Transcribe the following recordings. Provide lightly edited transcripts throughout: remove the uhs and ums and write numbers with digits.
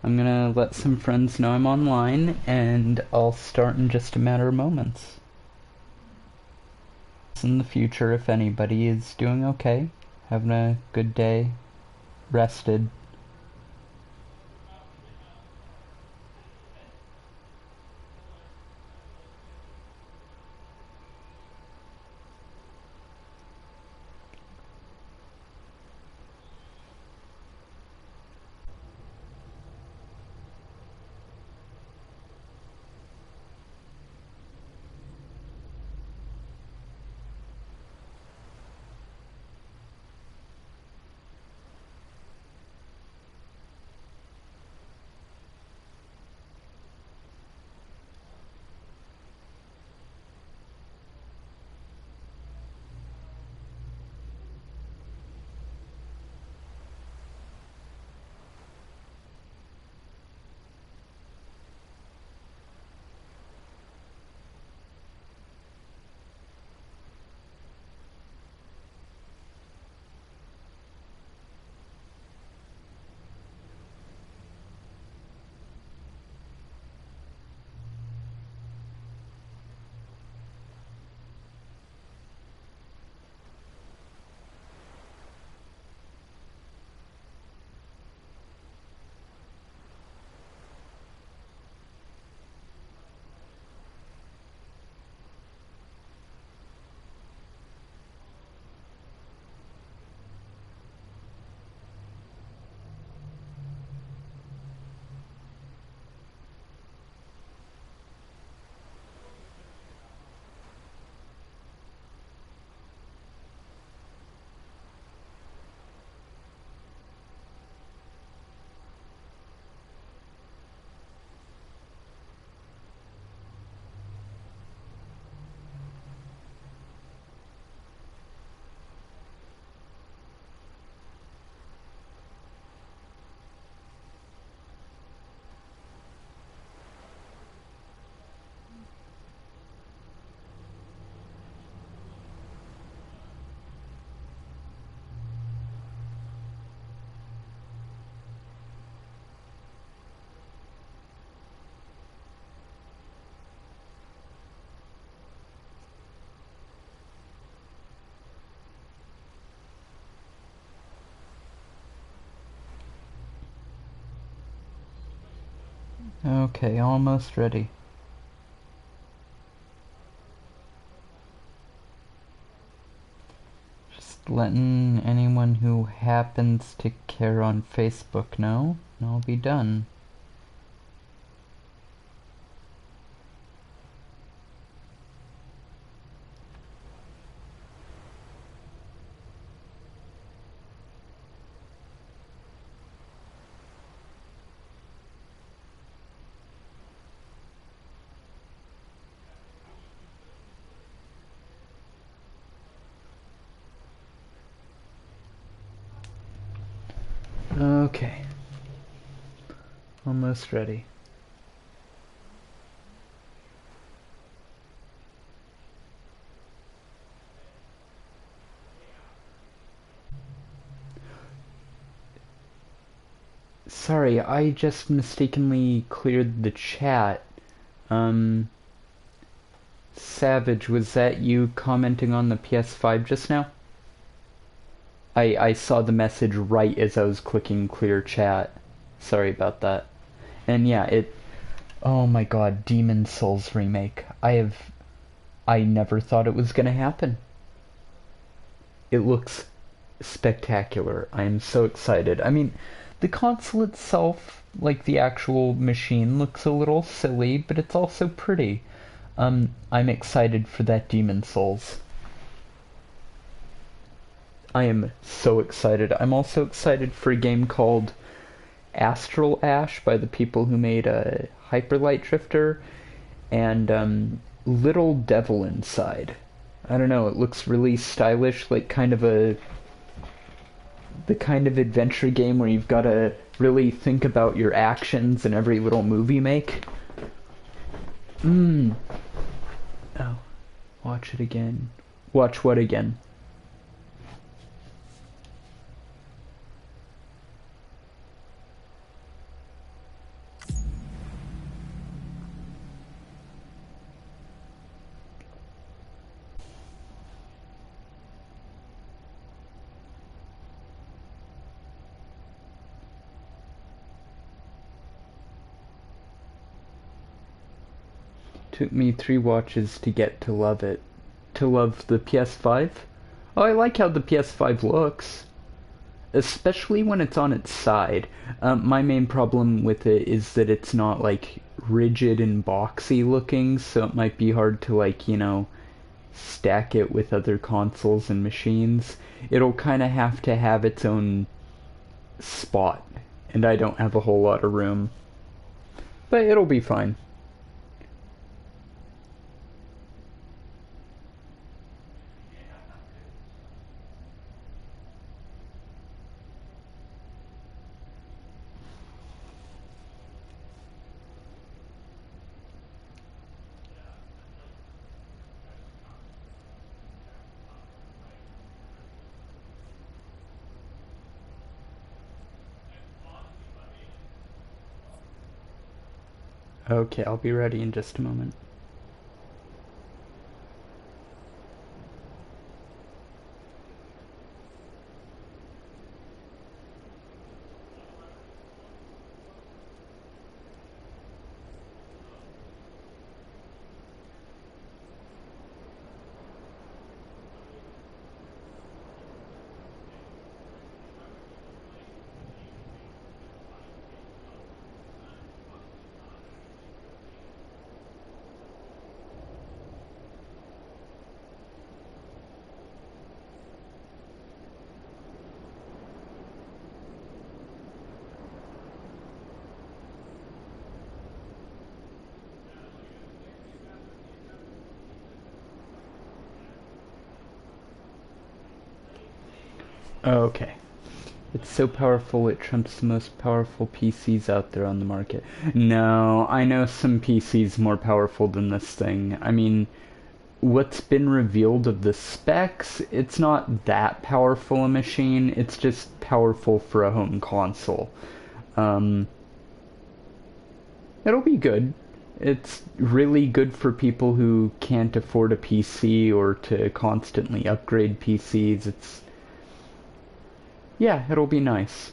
I'm gonna let some friends know I'm online, and I'll start in just a matter of moments. In the future, if anybody is doing okay, having a good day, rested. Okay, almost ready. Just letting anyone who happens to care on Facebook know, and I'll be done. Okay, almost ready. Sorry, I just mistakenly cleared the chat. Um, Savage, was that you commenting on the PS5 just now? I saw the message right as I was clicking clear chat. Sorry about that. And yeah, oh my god, Demon Souls remake. I never thought it was gonna happen. It looks spectacular. I am so excited. I mean, the console itself, like the actual machine, looks a little silly, but it's also pretty. I'm excited for that Demon Souls. I am so excited. I'm also excited for a game called Astral Ash by the people who made Hyper Light Drifter and Little Devil Inside. I don't know, it looks really stylish, like kind of the kind of adventure game where you've got to really think about your actions in every little move you make. Oh, watch it again. Watch what again? Took me 3 watches to get to love it. To love the PS5? Oh, I like how the PS5 looks. Especially when it's on its side. My main problem with it is that it's not, like, rigid and boxy looking, so it might be hard to, like, stack it with other consoles and machines. It'll kind of have to have its own spot, and I don't have a whole lot of room. But it'll be fine. Okay, I'll be ready in just a moment. Okay. It's so powerful it trumps the most powerful PCs out there on the market. No, I know some PCs more powerful than this thing. I mean, what's been revealed of the specs, it's not that powerful a machine. It's just powerful for a home console. Um, it'll be good. It's really good for people who can't afford a PC or to constantly upgrade PCs. Yeah, it'll be nice.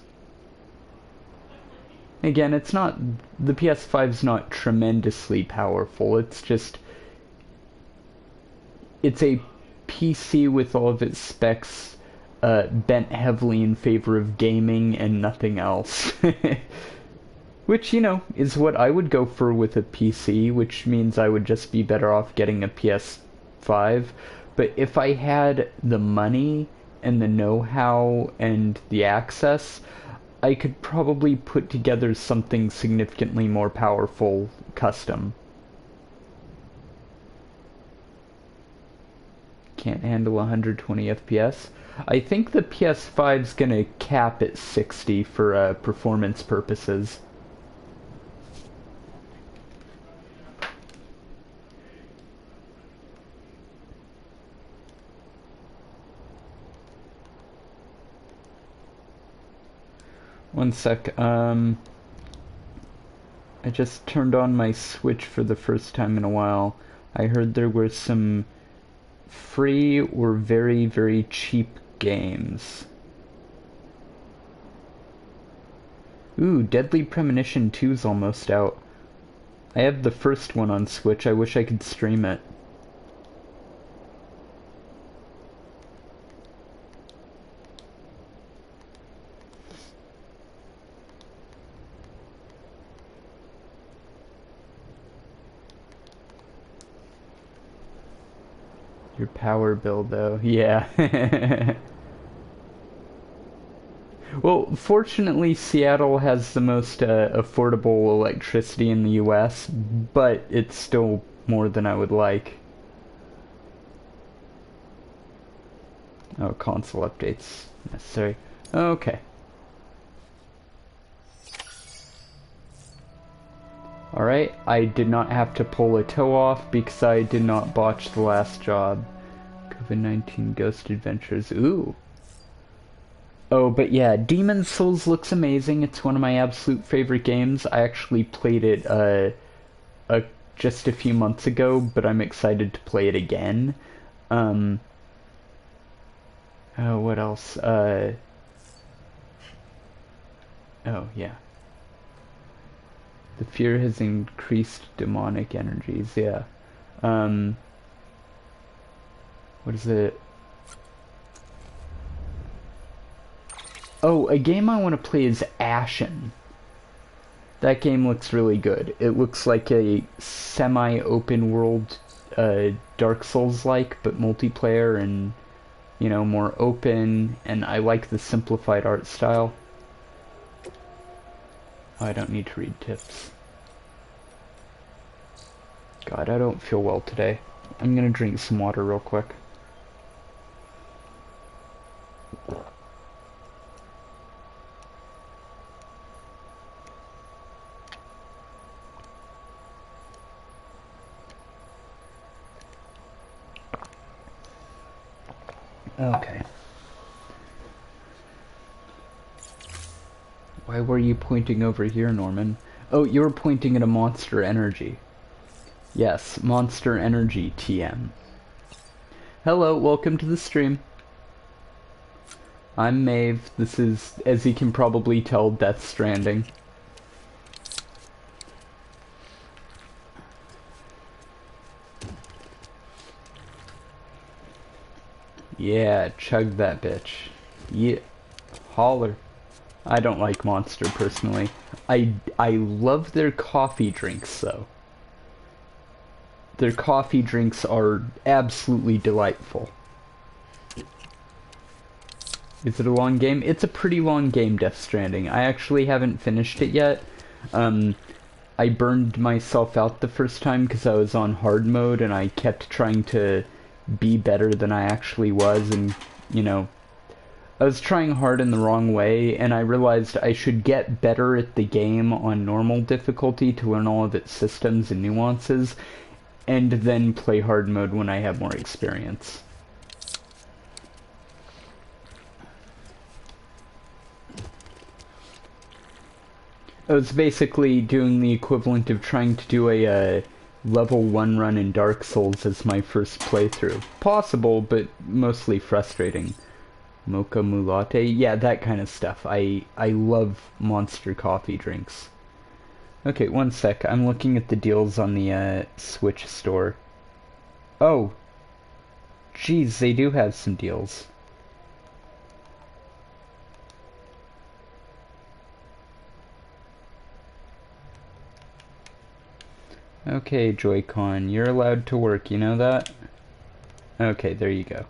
Again, it's not, the PS5's not tremendously powerful. It's a PC with all of its specs bent heavily in favor of gaming and nothing else. Which, is what I would go for with a PC, which means I would just be better off getting a PS5. But if I had the money and the know-how and the access, I could probably put together something significantly more powerful custom. Can't handle 120 FPS. I think the PS5's gonna cap at 60 for performance purposes. One sec. I just turned on my Switch for the first time in a while. I heard there were some free or very, very cheap games. Ooh, Deadly Premonition 2's almost out. I have the first one on Switch. I wish I could stream it. Your power bill, though. Yeah. Well, fortunately, Seattle has the most affordable electricity in the US, but it's still more than I would like. Oh, console updates necessary. Okay. Alright, I did not have to pull a toe off because I did not botch the last job. COVID-19 Ghost Adventures. Ooh. Oh, but yeah, Demon's Souls looks amazing. It's one of my absolute favorite games. I actually played it just a few months ago, but I'm excited to play it again. Oh, what else? Oh, yeah. The fear has increased demonic energies, yeah. Um, what is it? Oh, a game I want to play is Ashen. That game looks really good. It looks like a semi-open world Dark Souls-like, but multiplayer and, you know, more open, and I like the simplified art style. Oh, I don't need to read tips. God, I don't feel well today. I'm gonna drink some water real quick. Okay. Why were you pointing over here, Norman? Oh, you were pointing at a Monster Energy. Yes, Monster Energy TM. Hello, welcome to the stream. I'm Maeve. This is, as you can probably tell, Death Stranding. Yeah, chug that bitch. Yeah, holler. I don't like Monster personally. I love their coffee drinks though. Their coffee drinks are absolutely delightful. Is it a long game? It's a pretty long game, Death Stranding. I actually haven't finished it yet. I burned myself out the first time because I was on hard mode and I kept trying to be better than I actually was, and, you know, I was trying hard in the wrong way, and I realized I should get better at the game on normal difficulty to learn all of its systems and nuances, and then play hard mode when I have more experience. I was basically doing the equivalent of trying to do a level 1 run in Dark Souls as my first playthrough. Possible, but mostly frustrating. Mocha Mulate? Yeah, that kind of stuff. I love monster coffee drinks. Okay, one sec. I'm looking at the deals on the Switch store. Oh! Geez, they do have some deals. Okay, Joy-Con, you're allowed to work, you know that? Okay, there you go.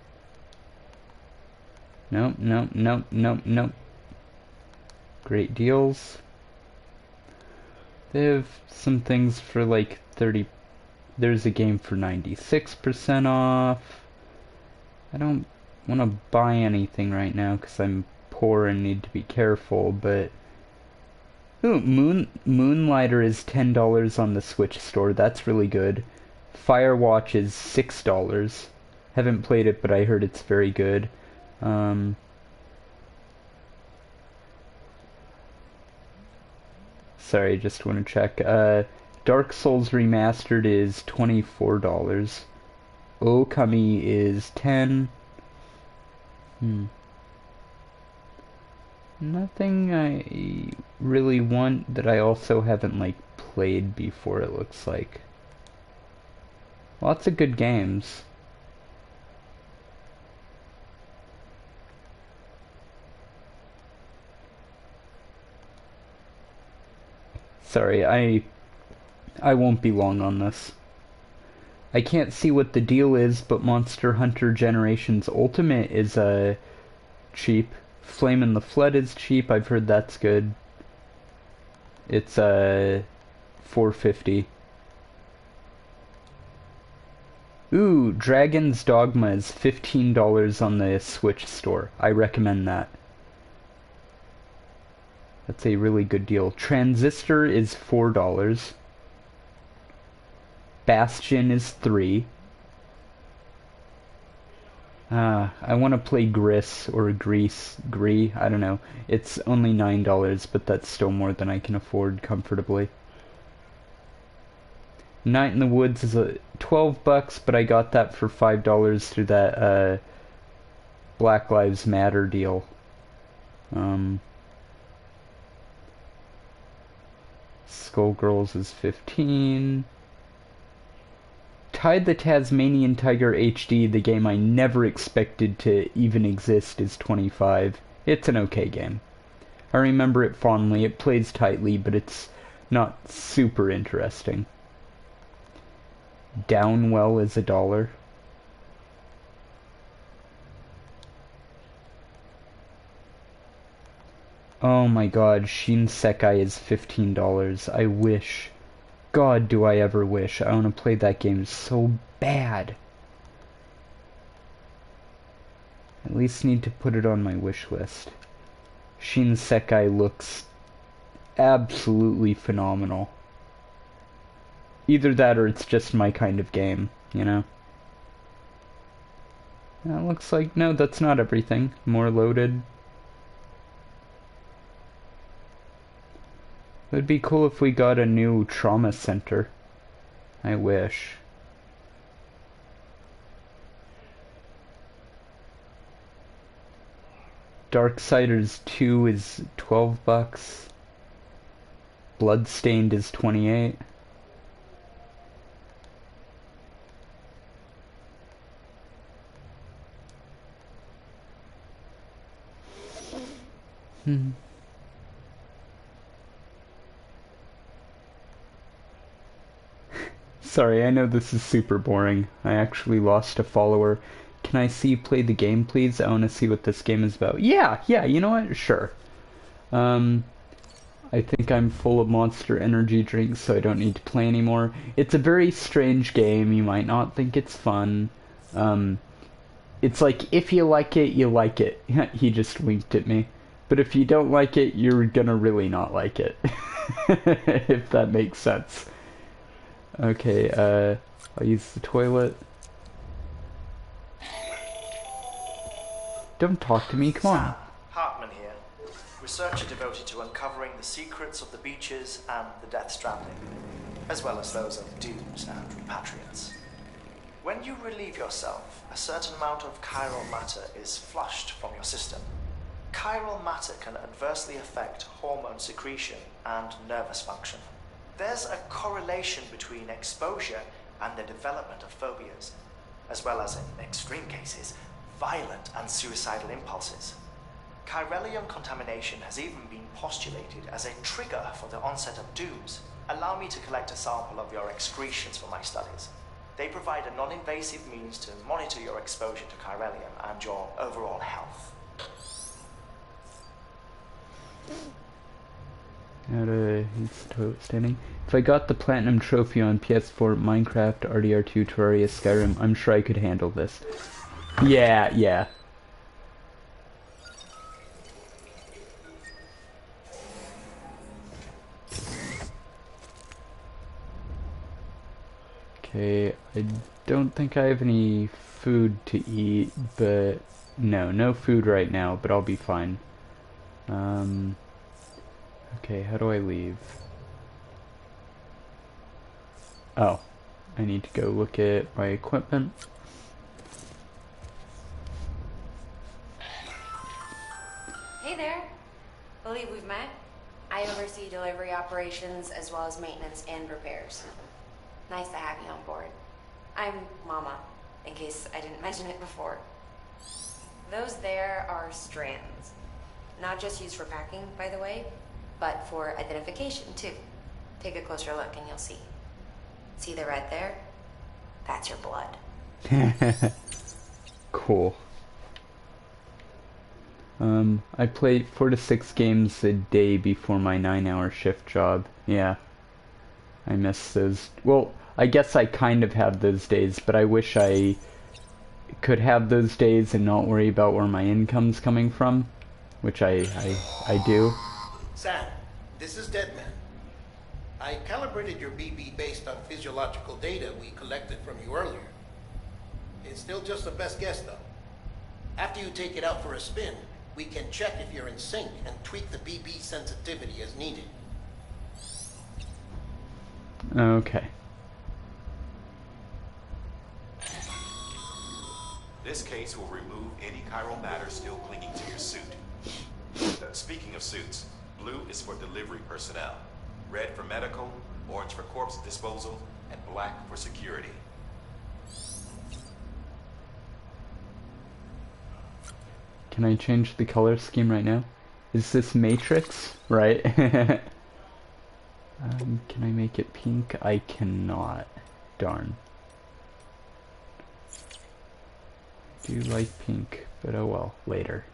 Nope, nope, nope, nope, nope. Great deals. They have some things for like 30... There's a game for 96% off. I don't want to buy anything right now because I'm poor and need to be careful, but... Ooh, Moonlighter is $10 on the Switch store. That's really good. Firewatch is $6. Haven't played it, but I heard it's very good. Sorry, just want to check. Dark Souls Remastered is $24. Okami is 10. Nothing I really want that I also haven't, like, played before, it looks like. Lots of good games. Sorry, I won't be long on this. I can't see what the deal is, but Monster Hunter Generations Ultimate is cheap. Flame in the Flood is cheap. I've heard that's good. It's $4.50. Ooh, Dragon's Dogma is $15 on the Switch store. I recommend that. That's a really good deal. Transistor is $4. Bastion is $3. I want to play Gris or Gree, I don't know. It's only $9, but that's still more than I can afford comfortably. Night in the Woods is $12, but I got that for $5 through that Black Lives Matter deal. Skullgirls is $15. Kai the Tasmanian Tiger HD, the game I never expected to even exist, is 25. It's an okay game. I remember it fondly. It plays tightly, but it's not super interesting. Downwell is $1. Oh my god, Shinsekai is $15. I wish. God, do I ever wish. I want to play that game so bad. At least need to put it on my wish list. Shinsekai looks absolutely phenomenal. Either that or it's just my kind of game, you know? That looks like... no, that's not everything. More loaded. It would be cool if we got a new trauma center. I wish. Darksiders 2 is $12. Bloodstained is 28. Sorry, I know this is super boring. I actually lost a follower. Can I see you play the game, please? I want to see what this game is about. Yeah, you know what? Sure. I think I'm full of Monster Energy drinks, so I don't need to play anymore. It's a very strange game. You might not think it's fun. It's like, if you like it, you like it. He just winked at me. But if you don't like it, you're gonna really not like it. If that makes sense. Okay, I'll use the toilet. Don't talk to me, come on. Sam Hartman here, researcher devoted to uncovering the secrets of the beaches and the Death Stranding, as well as those of dooms and repatriates. When you relieve yourself, a certain amount of chiral matter is flushed from your system. Chiral matter can adversely affect hormone secretion and nervous function. There's a correlation between exposure and the development of phobias, as well as, in extreme cases, violent and suicidal impulses. Chiralium contamination has even been postulated as a trigger for the onset of dooms. Allow me to collect a sample of your excretions for my studies. They provide a non-invasive means to monitor your exposure to chiralium and your overall health. How to use the toilet standing. If I got the platinum trophy on PS4, Minecraft, RDR2, Terraria, Skyrim, I'm sure I could handle this. Yeah. Okay, I don't think I have any food to eat, but no food right now, but I'll be fine. Okay, how do I leave? Oh, I need to go look at my equipment. Hey there. Believe we've met. I oversee delivery operations as well as maintenance and repairs. Nice to have you on board. I'm Mama, in case I didn't mention it before. Those there are strands. Not just used for packing, by the way, but for identification, too. Take a closer look and you'll see. See the red there? That's your blood. Cool. I play 4 to 6 games a day before my 9-hour shift job. Yeah. I miss those. Well, I guess I kind of have those days, but I wish I could have those days and not worry about where my income's coming from, which I do. Sam, this is Deadman. I calibrated your BB based on physiological data we collected from you earlier. It's still just a best guess, though. After you take it out for a spin, we can check if you're in sync and tweak the BB sensitivity as needed. Okay. This case will remove any chiral matter still clinging to your suit. Speaking of suits, blue is for delivery personnel, red for medical, orange for corpse disposal, and black for security. Can I change the color scheme right now? Is this Matrix? Right? Can I make it pink? I cannot. Darn. I do like pink, but oh well, later.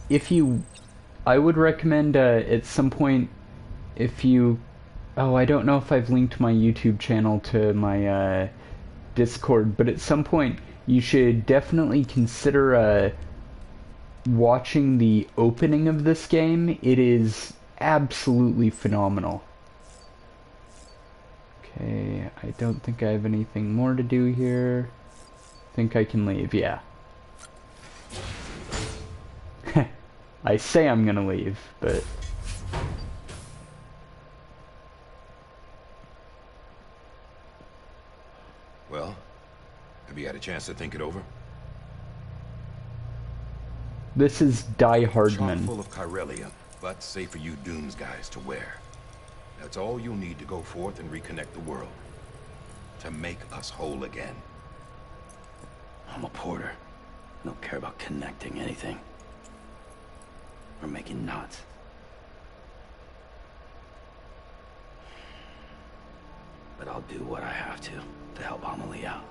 If you, I would recommend at some point, if you, oh, I don't know if I've linked my YouTube channel to my Discord, but at some point you should definitely consider watching the opening of this game. It is absolutely phenomenal. Okay, I don't think I have anything more to do here. Think I can leave, yeah. I say I'm gonna leave, but... Well, have you had a chance to think it over? This is Die Hardman. Chock full of chiralium, but safe for you Dooms guys to wear. That's all you'll need to go forth and reconnect the world. To make us whole again. I'm a porter. I don't care about connecting anything. Or making knots. But I'll do what I have to help Amelie out.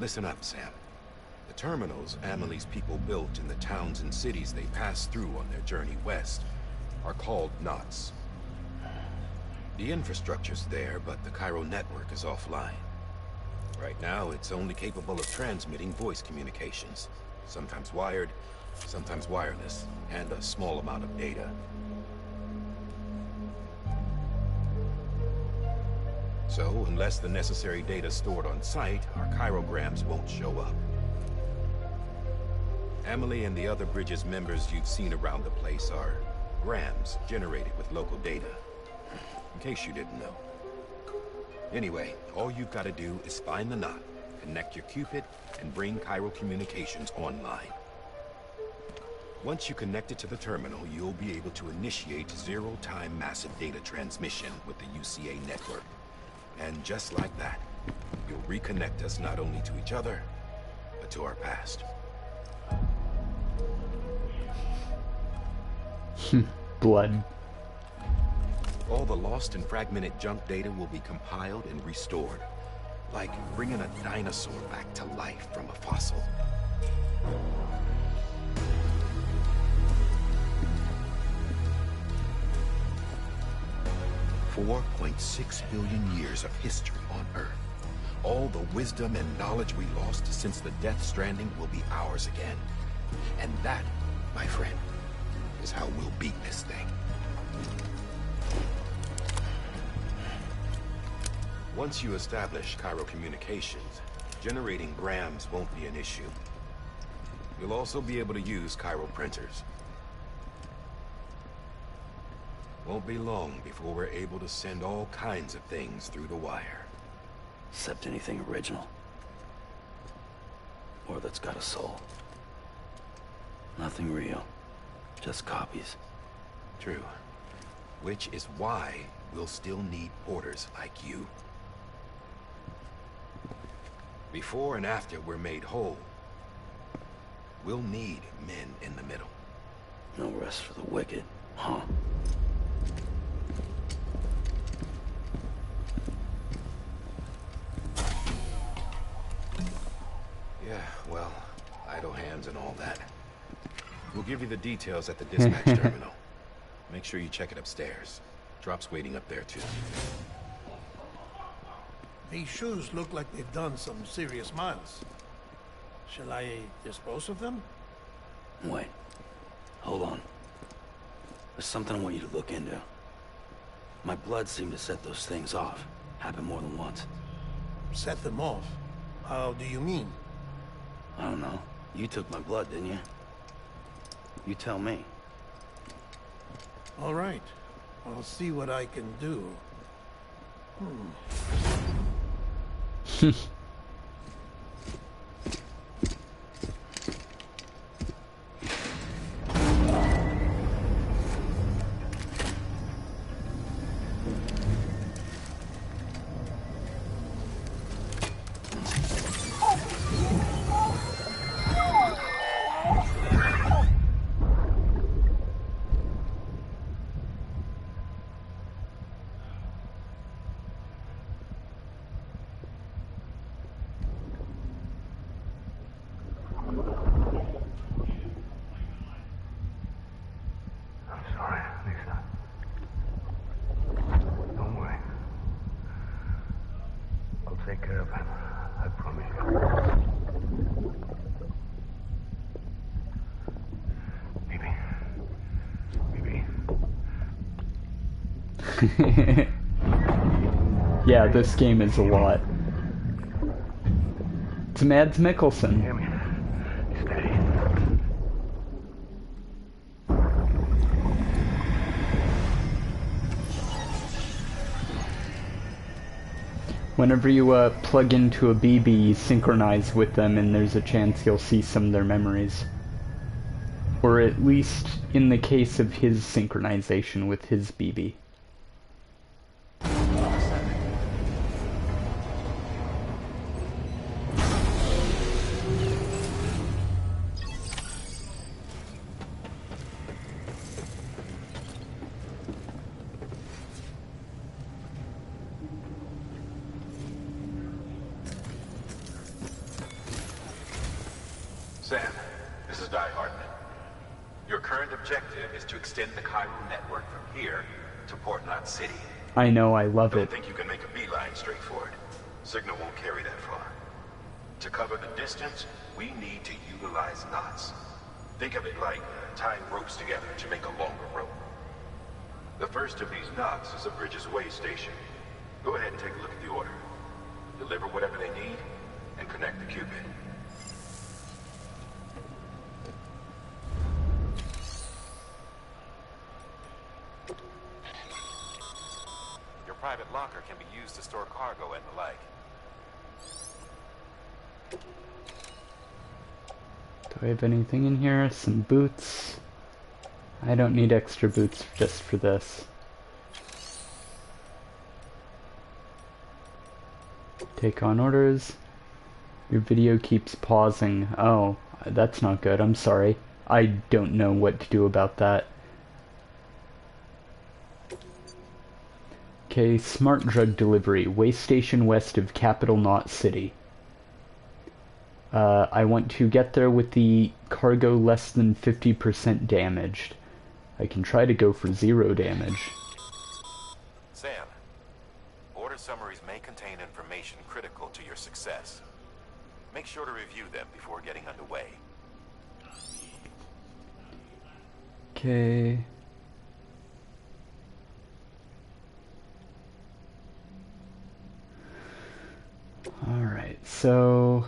Listen up, Sam. The terminals Amelie's people built in the towns and cities they passed through on their journey west are called knots. The infrastructure's there, but the Cairo network is offline. Right now, it's only capable of transmitting voice communications. Sometimes wired, sometimes wireless, and a small amount of data. So, unless the necessary data's stored on site, our chirograms won't show up. Amelie and the other Bridges members you've seen around the place are grams generated with local data. In case you didn't know. Anyway, all you've got to do is find the knot, connect your Cupid, and bring Cairo communications online. Once you connect it to the terminal, you'll be able to initiate zero-time massive data transmission with the UCA network. And just like that, you'll reconnect us not only to each other, but to our past. Blood. All the lost and fragmented junk data will be compiled and restored. Like bringing a dinosaur back to life from a fossil. $4.6 billion years of history on Earth. All the wisdom and knowledge we lost since the Death Stranding will be ours again. And that, my friend, is how we'll beat this thing. Once you establish Cairo communications, generating grams won't be an issue. You'll also be able to use Cairo printers. Won't be long before we're able to send all kinds of things through the wire. Except anything original. Or that's got a soul. Nothing real. Just copies. True. Which is why we'll still need porters like you. Before and after we're made whole, we'll need men in the middle. No rest for the wicked, huh? Yeah, well, idle hands and all that. We'll give you the details at the dispatch terminal. Make sure you check it upstairs. Drop's waiting up there, too. These shoes look like they've done some serious miles. Shall I dispose of them? Wait. Hold on. There's something I want you to look into. My blood seemed to set those things off. Happened more than once. Set them off? How do you mean? I don't know. You took my blood, didn't you? You tell me. All right. I'll see what I can do. Sorry, Lisa. Don't worry. I'll take care of him. I promise you. Baby. Yeah, this game is a lot. It's Mads Mikkelsen. Hear me? Steady. Whenever you plug into a BB, you synchronize with them, and there's a chance you'll see some of their memories. Or at least in the case of his synchronization with his BB. Sam, this is Di Hartman. Your current objective is to extend the chiral network from here to Port Knot City. I know, I love Don't it. think you can make a beeline straight for it. Signal won't carry that far. To cover the distance, we need to utilize knots. Think of it like tying ropes together to make a longer rope. The first of these knots is a Bridges way station. Go ahead and take a look at the order. Deliver whatever they need, and connect the Cupid. Your private locker can be used to store cargo and the like. Do I have anything in here? Some boots. I don't need extra boots just for this. Take on orders. Your video keeps pausing. Oh, that's not good. I'm sorry. I don't know what to do about that. Okay, smart drug delivery. Way station west of Capital Knot City. I want to get there with the cargo less than 50% damaged. I can try to go for 0 damage. Sam, order summaries may contain information critical to your success. Make sure to review them before getting underway. Okay. Alright, so...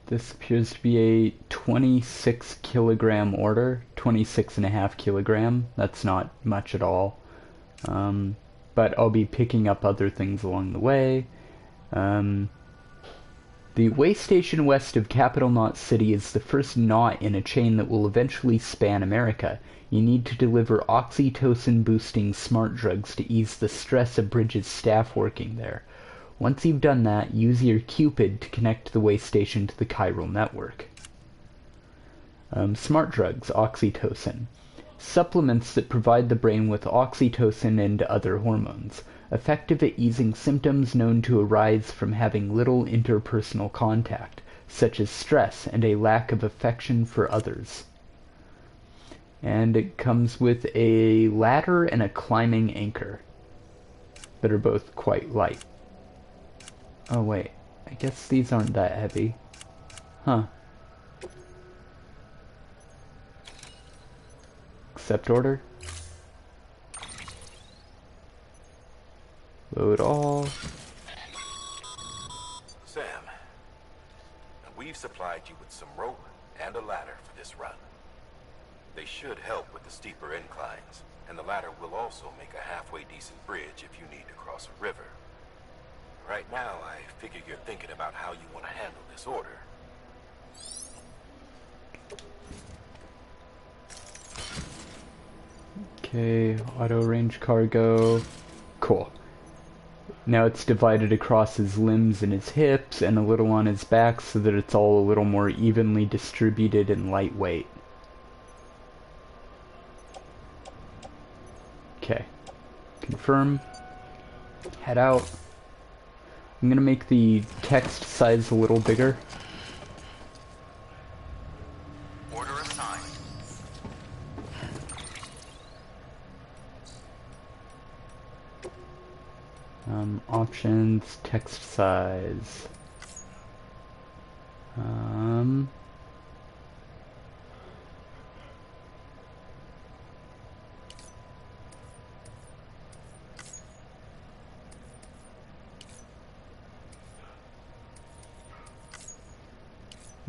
this appears to be a 26 kilogram order, 26.5 kilogram. That's not much at all. But I'll be picking up other things along the way. The way station west of Capital Knot City is the first knot in a chain that will eventually span America. You need to deliver oxytocin-boosting smart drugs to ease the stress of Bridges' staff working there. Once you've done that, use your Cupid to connect the way station to the chiral network. Smart drugs, oxytocin. Supplements that provide the brain with oxytocin and other hormones. Effective at easing symptoms known to arise from having little interpersonal contact, such as stress and a lack of affection for others. And it comes with a ladder and a climbing anchor that are both quite light. Oh wait, I guess these aren't that heavy. Huh. Accept order. Load all. Sam, we've supplied you with some rope and a ladder for this run. They should help with the steeper inclines, and the ladder will also make a halfway decent bridge if you need to cross a river. Right now, I figure you're thinking about how you want to handle this order. Okay, auto range cargo. Cool. Now it's divided across his limbs and his hips and a little on his back so that it's all a little more evenly distributed and lightweight. Okay. Confirm. Head out. I'm gonna make the text size a little bigger. Order assigned. Options, text size.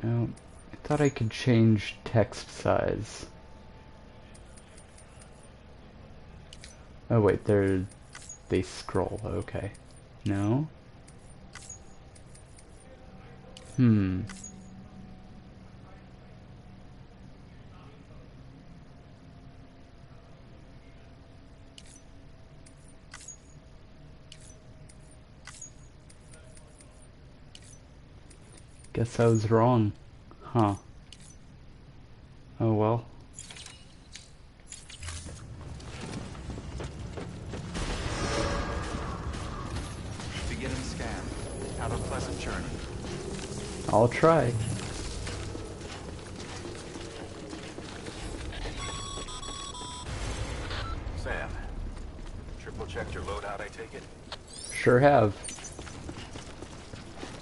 No, I thought I could change text size. Oh wait, they scroll, okay. No? Guess I was wrong. Huh. Oh well. Beginning scan. Have a pleasant journey. I'll try. Sam, triple checked your loadout, I take it? Sure have.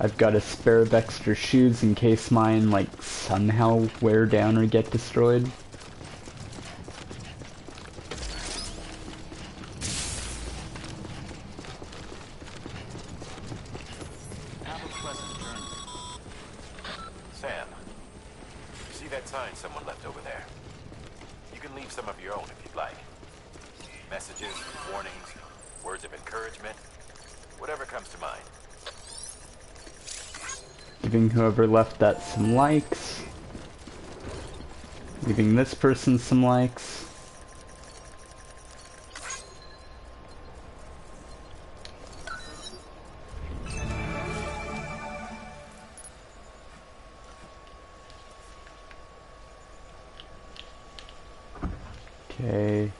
I've got a spare of extra shoes in case mine, like, somehow wear down or get destroyed. Have a pleasant journey. Sam, you see that sign someone left over there? You can leave some of your own if you'd like. Messages, warnings, words of encouragement, whatever comes to mind. Giving whoever left that some likes. Giving this person some likes. Okay.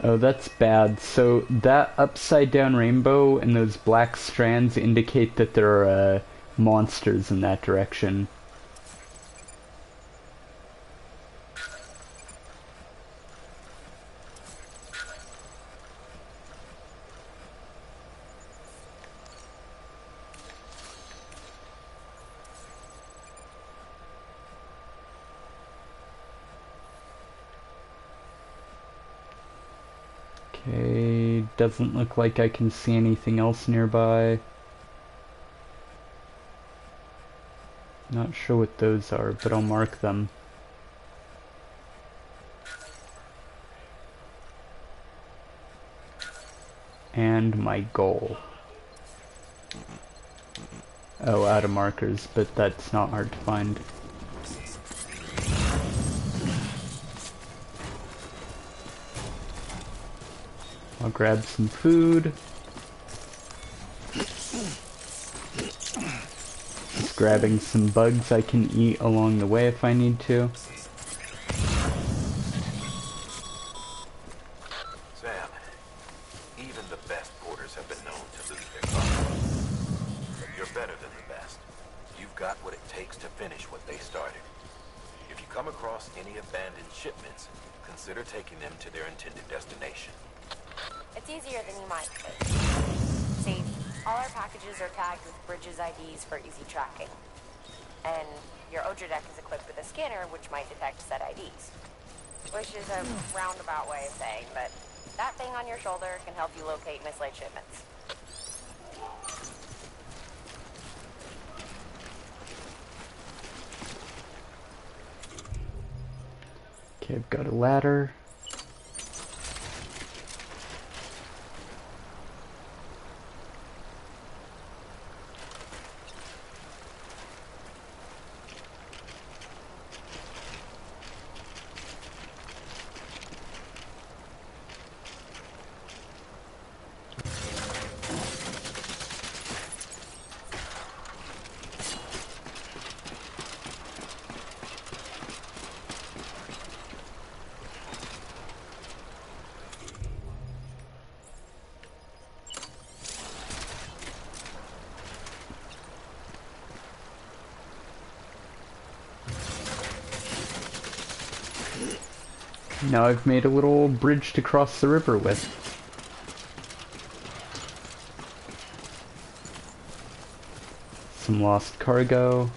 Oh, that's bad. So that upside down rainbow and those black strands indicate that there are monsters in that direction. Okay, doesn't look like I can see anything else nearby. Not sure what those are, but I'll mark them. And my goal. Oh, out of markers, but that's not hard to find. I'll grab some food. Just grabbing some bugs I can eat along the way if I need to. Sam, even the best porters have been known to lose their cargo. You're better than the best. You've got what it takes to finish what they started. If you come across any abandoned shipments, consider taking them to their intended destination. It's easier than you might think. See, all our packages are tagged with Bridges IDs for easy tracking. And your Odra deck is equipped with a scanner which might detect said IDs. Which is a roundabout way of saying, but that thing on your shoulder can help you locate mislaid shipments. Okay, I've got a ladder. Now I've made a little bridge to cross the river with. Some lost cargo.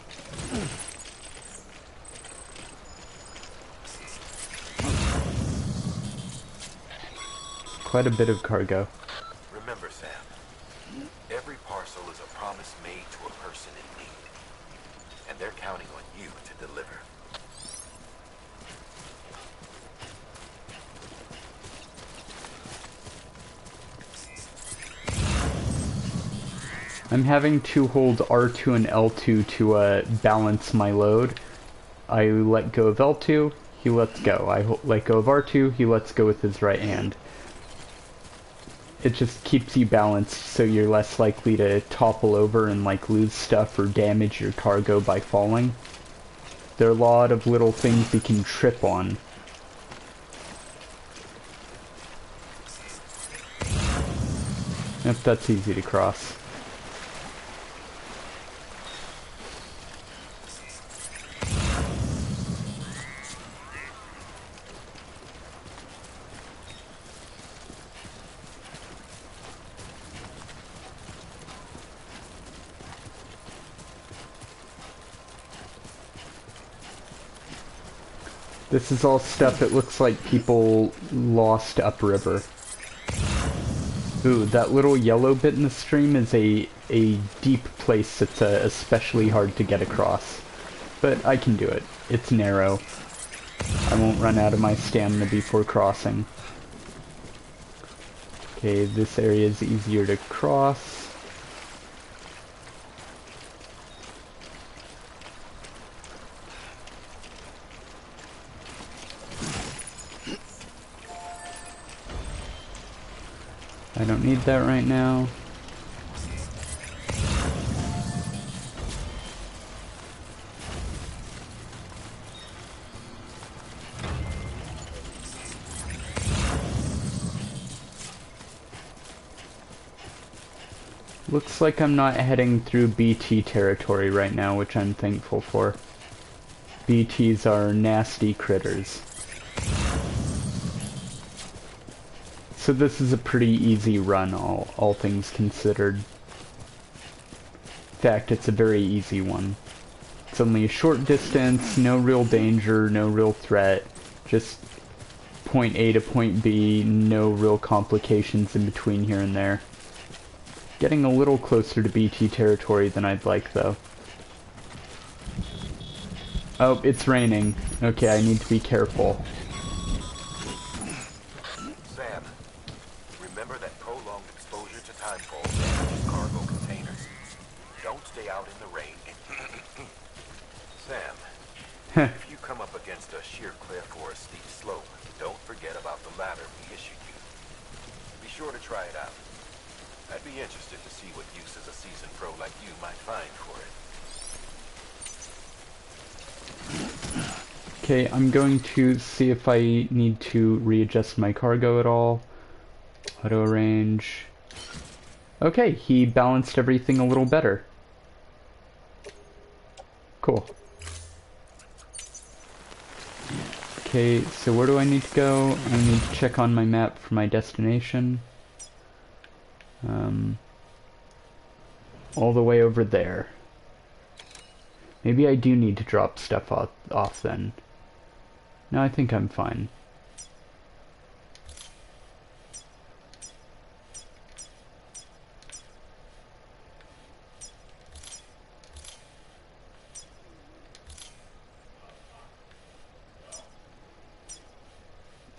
Quite a bit of cargo. Remember, Sam, every parcel is a promise made to a person in need. And they're counting on you to deliver. I'm having to hold R2 and L2 to balance my load. I let go of L2, he lets go. I let go of R2, he lets go with his right hand. It just keeps you balanced so you're less likely to topple over and like lose stuff or damage your cargo by falling. There are a lot of little things you can trip on. If that's easy to cross. This is all stuff it looks like people lost upriver. Ooh, that little yellow bit in the stream is a deep place that's especially hard to get across. But I can do it. It's narrow. I won't run out of my stamina before crossing. Okay, this area is easier to cross. I don't need that right now. Looks like I'm not heading through BT territory right now, which I'm thankful for. BTs are nasty critters. So this is a pretty easy run, all things considered. In fact, it's a very easy one. It's only a short distance, no real danger, no real threat. Just point A to point B, no real complications in between here and there. Getting a little closer to BT territory than I'd like, though. Oh, it's raining. Okay, I need to be careful. Sam, remember that prolonged exposure to timefall damages cargo containers. Don't stay out in the rain. Sam, if you come up against a sheer cliff or a steep slope, don't forget about the ladder we issued you. Be sure to try it out. I'd be interested to see what uses a seasoned pro like you might find for it. Okay, I'm going to see if I need to readjust my cargo at all. Auto range. Okay, he balanced everything a little better. Cool. Okay, so where do I need to go? I need to check on my map for my destination. All the way over there. Maybe I do need to drop stuff off then. No, I think I'm fine.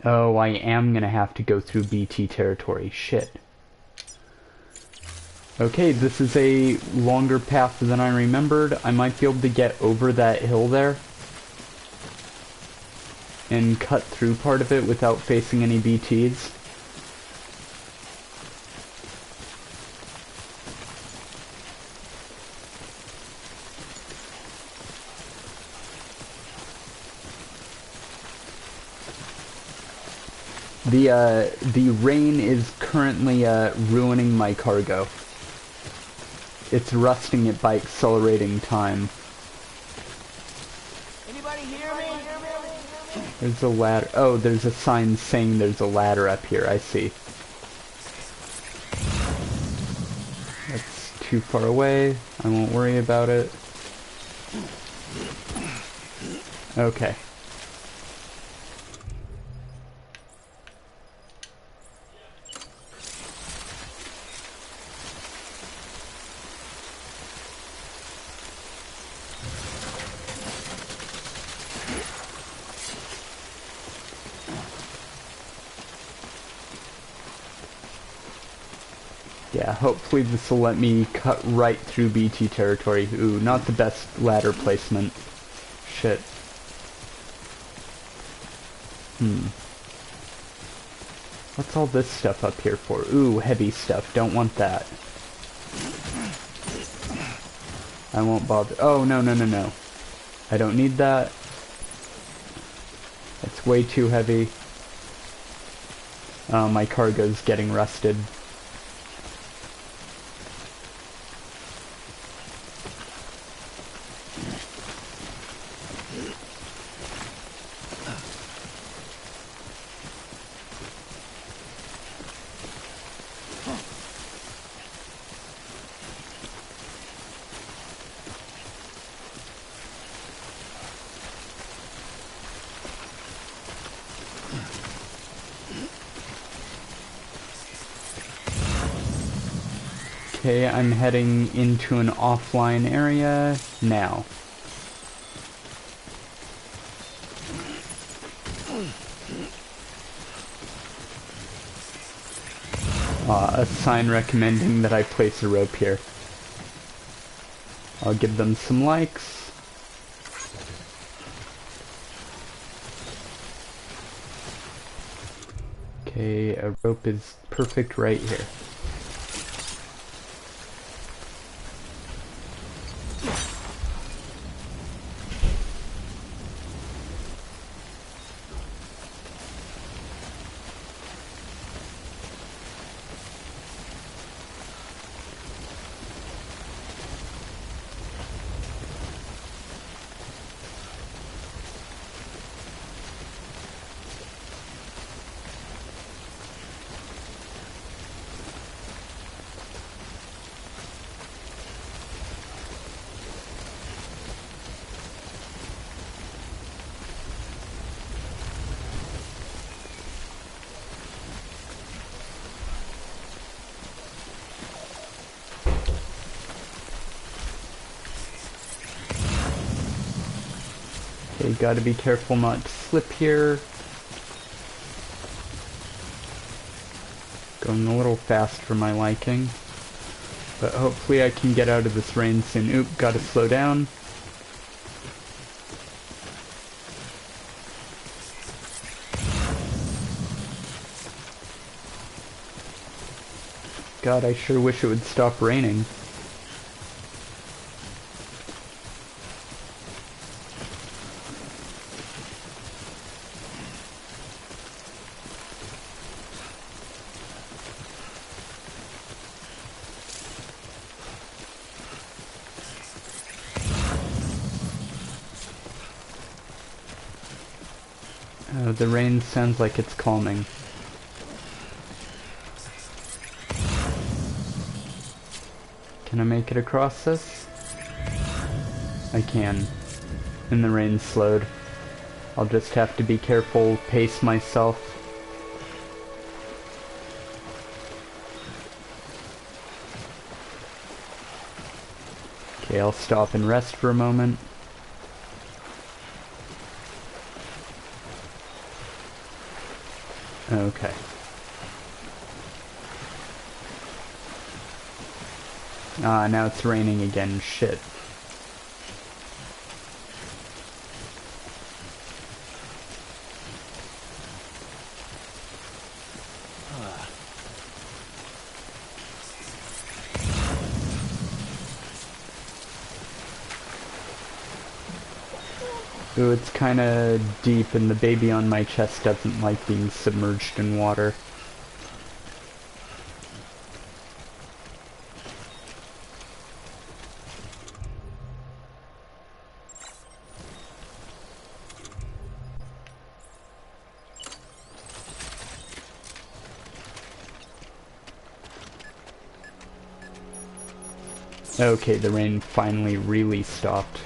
Oh, I am gonna have to go through BT territory. Shit. Okay, this is a longer path than I remembered. I might be able to get over that hill there and cut through part of it without facing any BTs. The rain is currently ruining my cargo. It's rusting it by accelerating time. Anybody hear me? There's a ladder. Oh, there's a sign saying there's a ladder up here. I see. That's too far away. I won't worry about it. Okay. Yeah, hopefully this will let me cut right through BT territory. Ooh, not the best ladder placement. Shit. What's all this stuff up here for? Ooh, heavy stuff. Don't want that. I won't bother. Oh, no, no, no, no. I don't need that. It's way too heavy. Oh, my cargo's getting rusted. Okay, I'm heading into an offline area now. A sign recommending that I place a rope here. I'll give them some likes. Okay, a rope is perfect right here. Okay, gotta be careful not to slip here. Going a little fast for my liking. But hopefully I can get out of this rain soon. Oop, gotta slow down. God, I sure wish it would stop raining. Oh, the rain sounds like it's calming. Can I make it across this? I can. And the rain slowed. I'll just have to be careful, pace myself. Okay, I'll stop and rest for a moment. Okay. Ah, now it's raining again. Shit. Ooh, it's kinda deep and the baby on my chest doesn't like being submerged in water. Okay, the rain finally really stopped.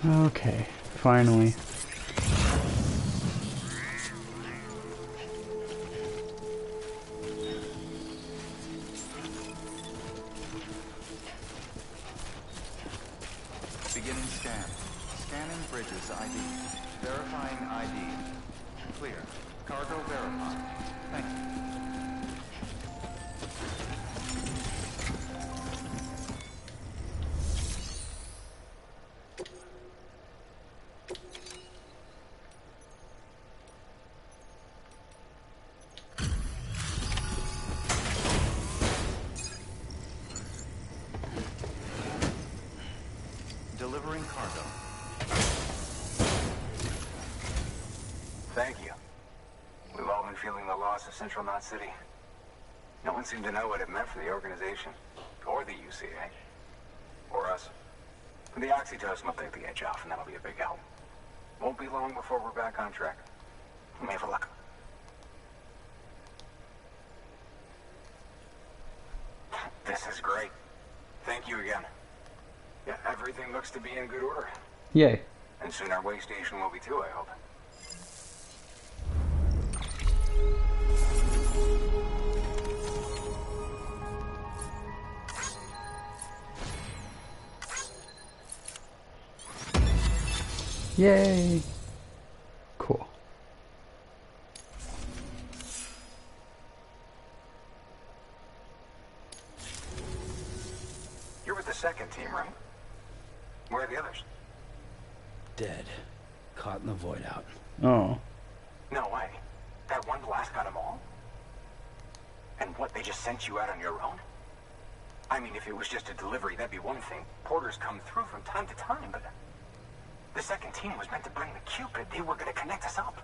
Okay, finally. Beginning scan. Scanning bridges ID. Verifying ID. Clear. Cargo verified. Thank you. Delivering cargo. Thank you. We've all been feeling the loss of Central Knot City. No one seemed to know what it meant for the organization, or the UCA, or us. The oxytocin will take the edge off, and that'll be a big help. Won't be long before we're back on track. Let me have a look. This is great. Thank you again. Yeah, everything looks to be in good order. Yay. And soon our way station will be too, I hope. Yay. Cool. You're with the second team, right? Where are the others? Dead. Caught in the void out. Oh. No way. That one blast got them all? And what, they just sent you out on your own? I mean, if it was just a delivery, that'd be one thing. Porters come through from time to time, but... The second team was meant to bring the Cupid. They were gonna connect us up.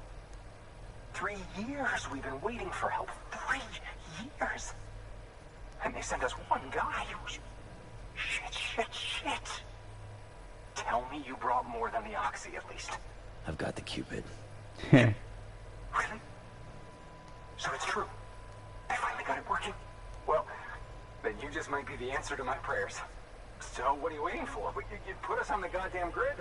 3 years we've been waiting for help. 3 years! And they sent us one guy. Shit. Tell me you brought more than the Oxy, at least. I've got the Cupid. Really? So it's true. I finally got it working. Well, then you just might be the answer to my prayers. So what are you waiting for? You put us on the goddamn grid.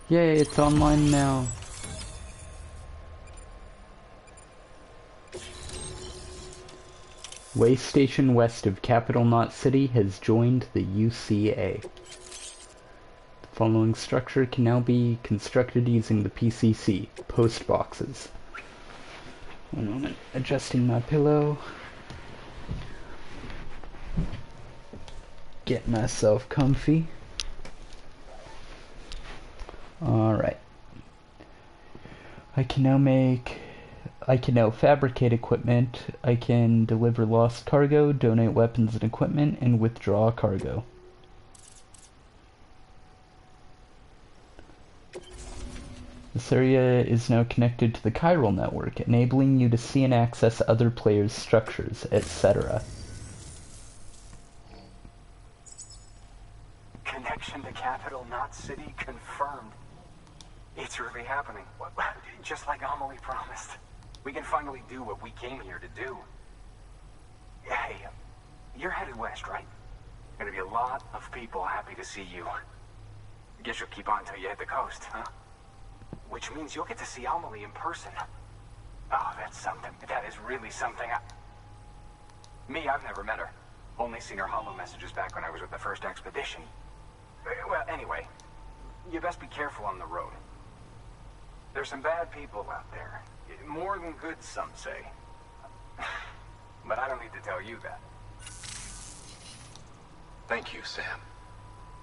Yay, it's online now. Way station west of Capital Knot City has joined the UCA. The following structure can now be constructed using the PCC, post boxes. One moment, adjusting my pillow. Get myself comfy. Alright. I can now fabricate equipment, I can deliver lost cargo, donate weapons and equipment, and withdraw cargo. This area is now connected to the chiral network, enabling you to see and access other players' structures, etc. Connection to Capital Knot City confirmed. It's really happening. Just like Amelie promised. We can finally do what we came here to do. Hey, you're headed west, right? Gonna be a lot of people happy to see you. Guess you'll keep on till you hit the coast, huh? Which means you'll get to see Amelie in person. Oh, that's something. That is really something. Me, I've never met her. Only seen her holo messages back when I was with the first expedition. Well, anyway, you best be careful on the road. There's some bad people out there. More than good, some say. But I don't need to tell you that. Thank you, Sam.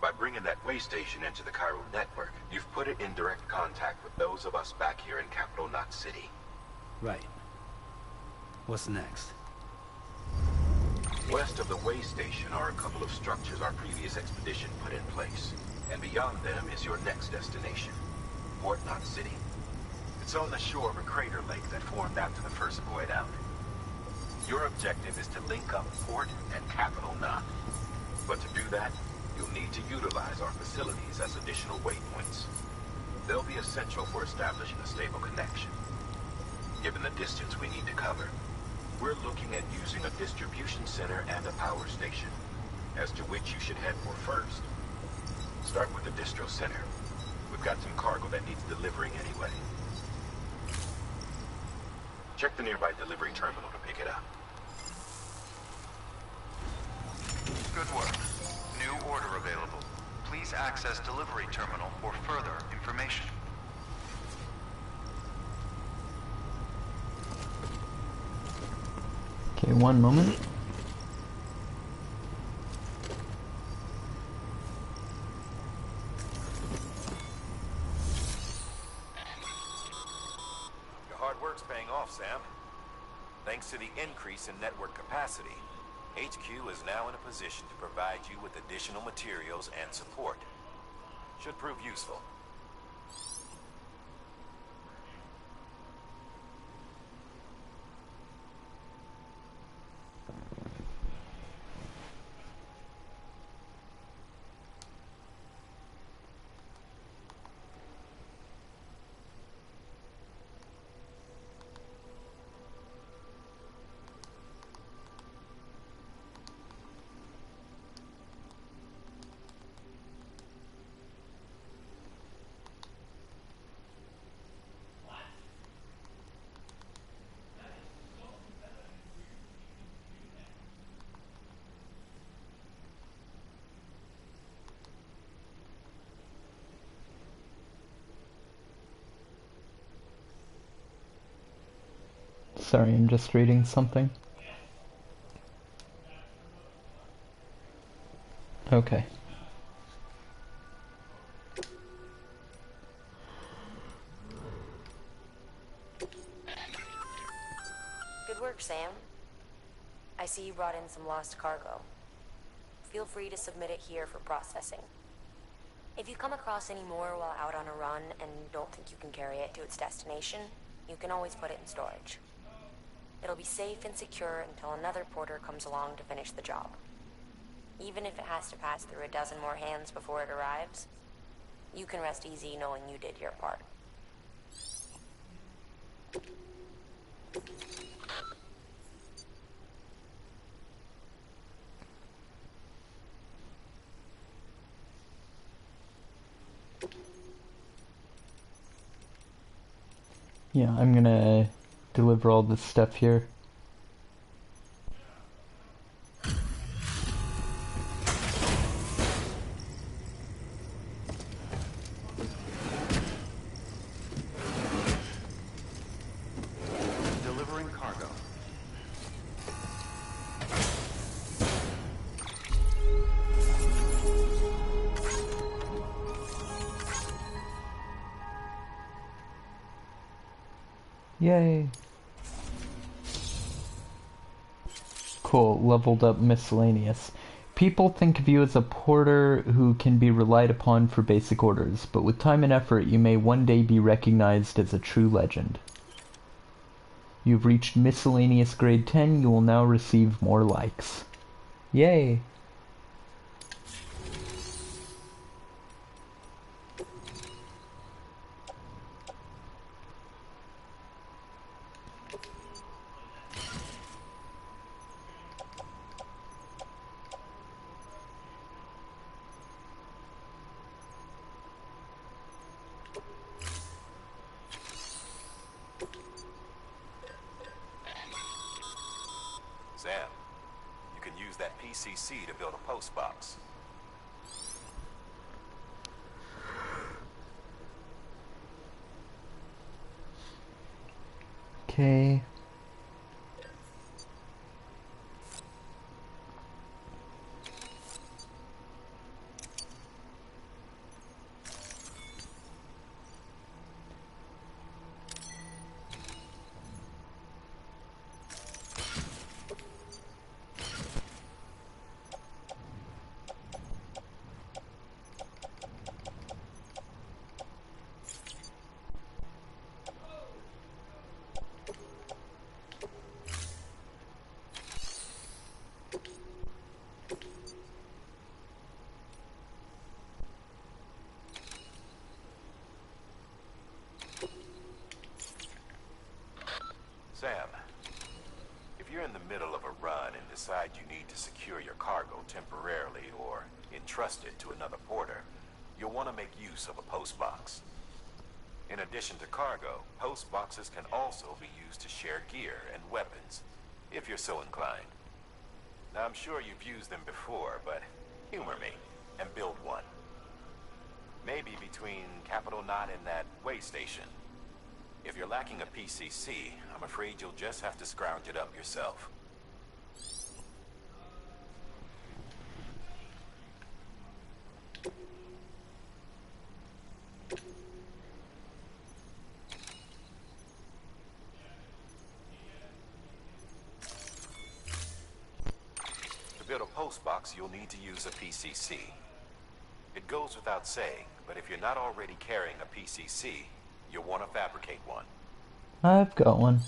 By bringing that way station into the chiral network, you've put it in direct contact with those of us back here in Capital Knot City. Right. What's next? West of the way station are a couple of structures our previous expedition put in place. And beyond them is your next destination, Port Knot City. It's on the shore of a crater lake that formed after the first void out. Your objective is to link up Port and Capital Knot. But to do that, you'll need to utilize our facilities as additional waypoints. They'll be essential for establishing a stable connection. Given the distance we need to cover, we're looking at using a distribution center and a power station, as to which you should head for first. Start with the distro center. We've got some cargo that needs delivering anyway. Check the nearby delivery terminal to pick it up. Good work. New order available. Please access delivery terminal for further information. Okay, one moment. Your hard work's paying off, Sam. Thanks to the increase in network capacity, HQ is now in a position to provide you with additional materials and support. Should prove useful. Sorry, I'm just reading something. Okay. Good work, Sam. I see you brought in some lost cargo. Feel free to submit it here for processing. If you come across any more while out on a run and don't think you can carry it to its destination, you can always put it in storage. It'll be safe and secure until another porter comes along to finish the job. Even if it has to pass through a dozen more hands before it arrives, you can rest easy knowing you did your part. Yeah, I'm gonna deliver all this stuff here. Delivering cargo. Yay! Cool, leveled up miscellaneous. People think of you as a porter who can be relied upon for basic orders, but with time and effort you may one day be recognized as a true legend. You've reached miscellaneous grade 10, you will now receive more likes. Yay! Sam, you can use that PCC to build a post box. Okay. Sam, if you're in the middle of a run and decide you need to secure your cargo temporarily or entrust it to another porter, you'll want to make use of a post box. In addition to cargo, post boxes can also be used to share gear and weapons, if you're so inclined. Now, I'm sure you've used them before, but humor me and build one. Maybe between Capital Knot and that way station. If you're lacking a PCC, I'm afraid you'll just have to scrounge it up yourself. To build a post box, you'll need to use a PCC. It goes without saying, but if you're not already carrying a PCC, you'll want to fabricate one. I've got one.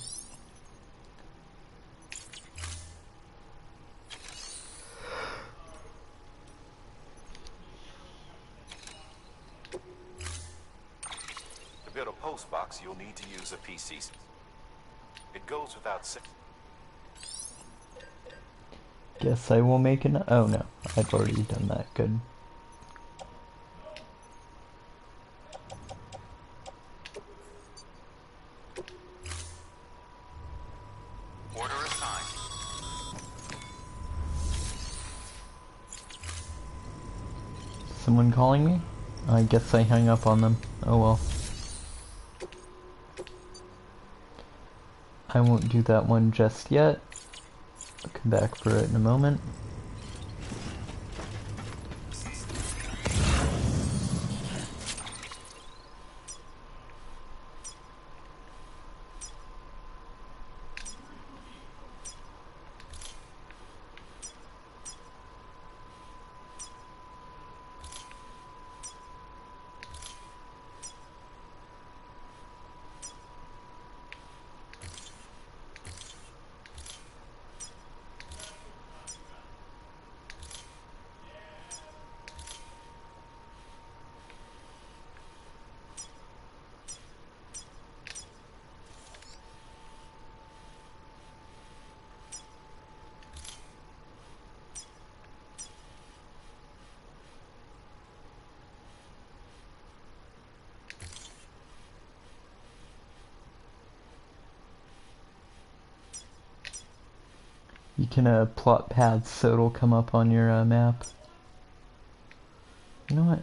To build a post box, you'll need to use a PCC. It goes without saying. Guess I will make an... Oh no, I've already done that. Good. Order assigned. Someone calling me? I guess I hung up on them. Oh well. I won't do that one just yet. I'll come back for it in a moment. You can plot paths so it'll come up on your map. You know what?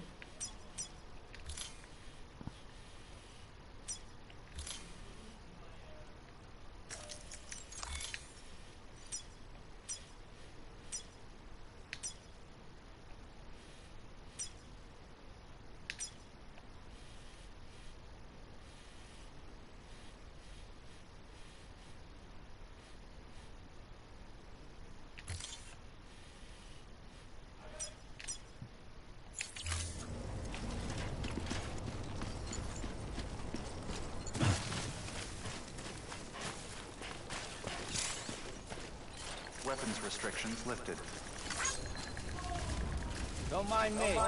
Weapons restrictions lifted. Don't mind me.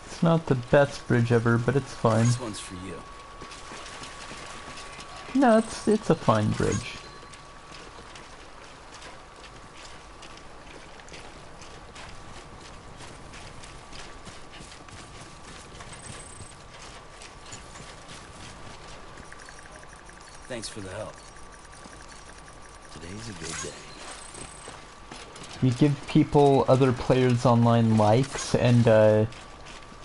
It's not the best bridge ever, but it's fine. This one's for you. No, it's a fine bridge. Thanks for the help. Today's a good day. You give people, other players online, likes, and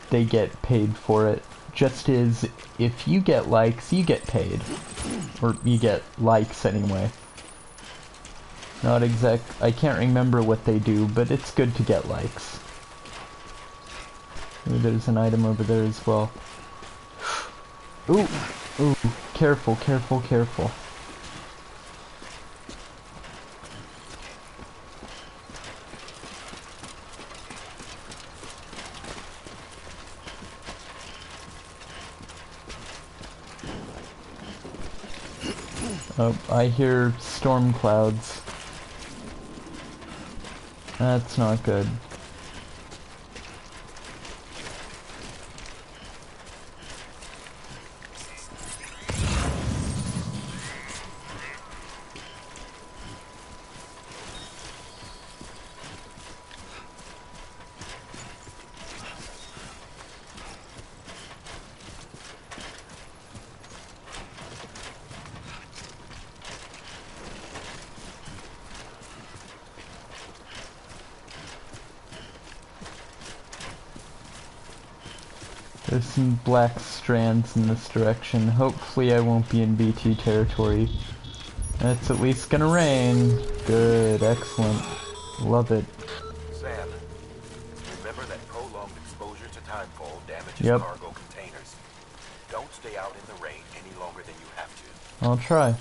they get paid for it. Just as if you get likes, you get paid. Or you get likes anyway. Not I can't remember what they do, but it's good to get likes. Ooh, there's an item over there as well. Ooh, ooh, careful, careful, careful. Oh, I hear storm clouds. That's not good. There's some black strands in this direction. Hopefully I won't be in BT territory. It's at least gonna rain. Good, excellent. Love it. Sam, remember that prolonged exposure to timefall damages Yep. cargo containers. Don't stay out in the rain any longer than you have to. I'll try.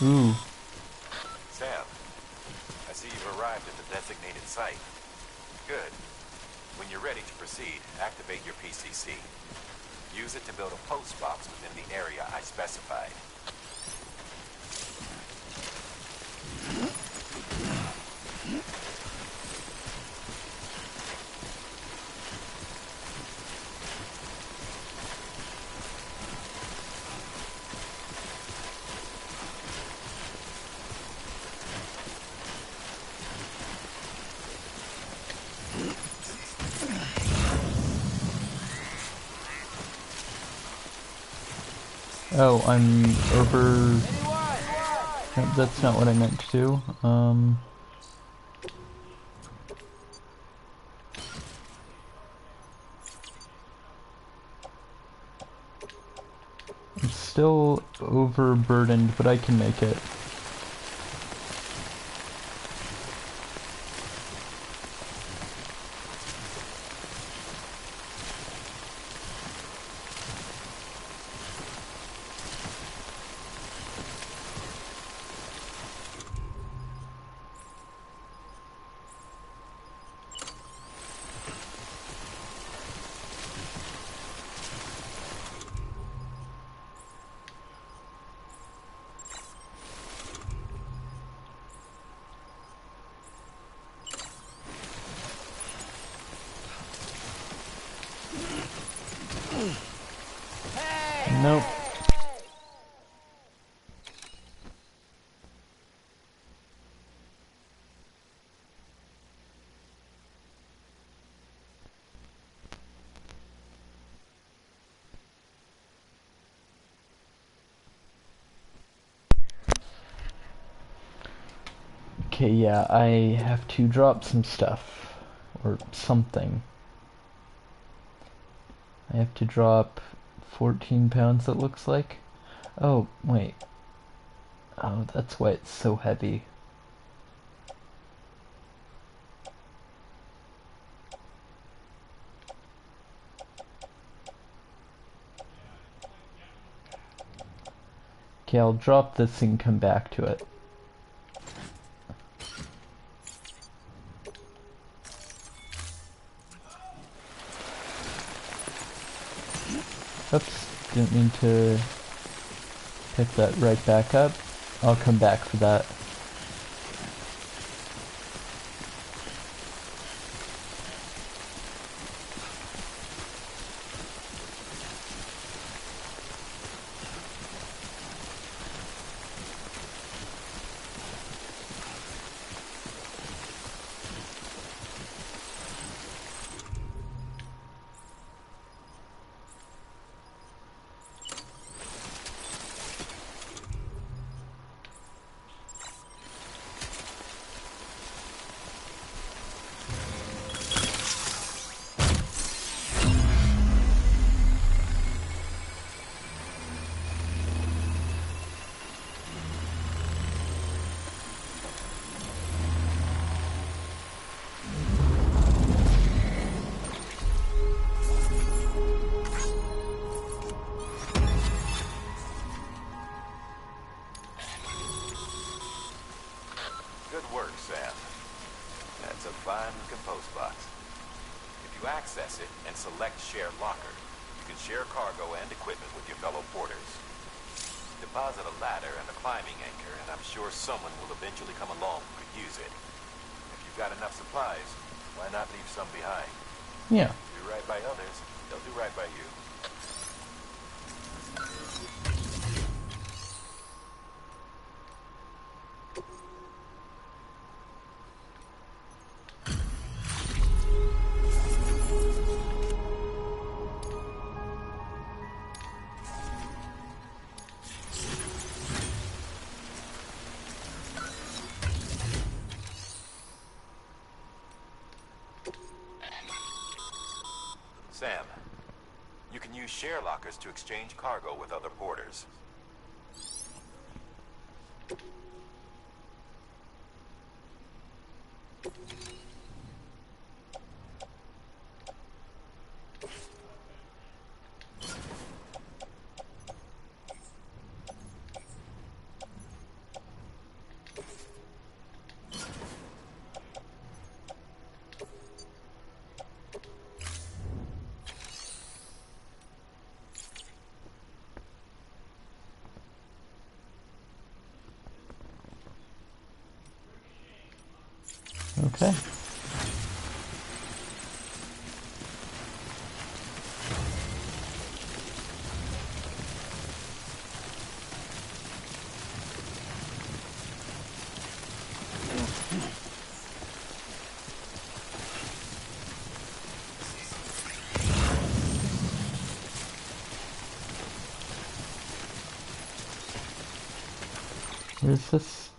Ooh. Sam, I see you've arrived at the designated site. Good. When you're ready to proceed, activate your PCC. Use it to build a post box within the area I specified. Oh, I'm over... Nope, that's not what I meant to do. I'm still overburdened, but I can make it. Nope. Okay, yeah, I have to drop some stuff. Or something. I have to drop 14 pounds, it looks like. Oh, wait. Oh, that's why it's so heavy. Okay, I'll drop this and come back to it. Oops, didn't mean to pick that right back up. I'll come back for that. Good work, Sam. That's a fine compose box. If you access it and select Share Locker, you can share cargo and equipment with your fellow porters. Deposit a ladder and a climbing anchor, and I'm sure someone will eventually come along who could use it. If you've got enough supplies, why not leave some behind? Yeah. Do right by others, they'll do right by you. Sam, you can use share lockers to exchange cargo with other porters. Okay. Where's this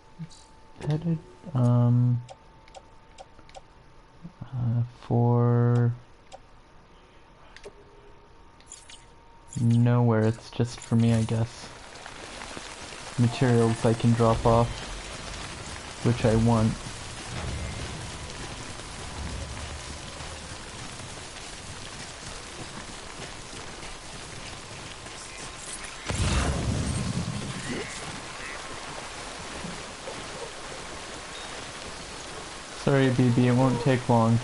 headed? For nowhere, it's just for me, I guess. Materials I can drop off, which I want. Sorry, BB, it won't take long.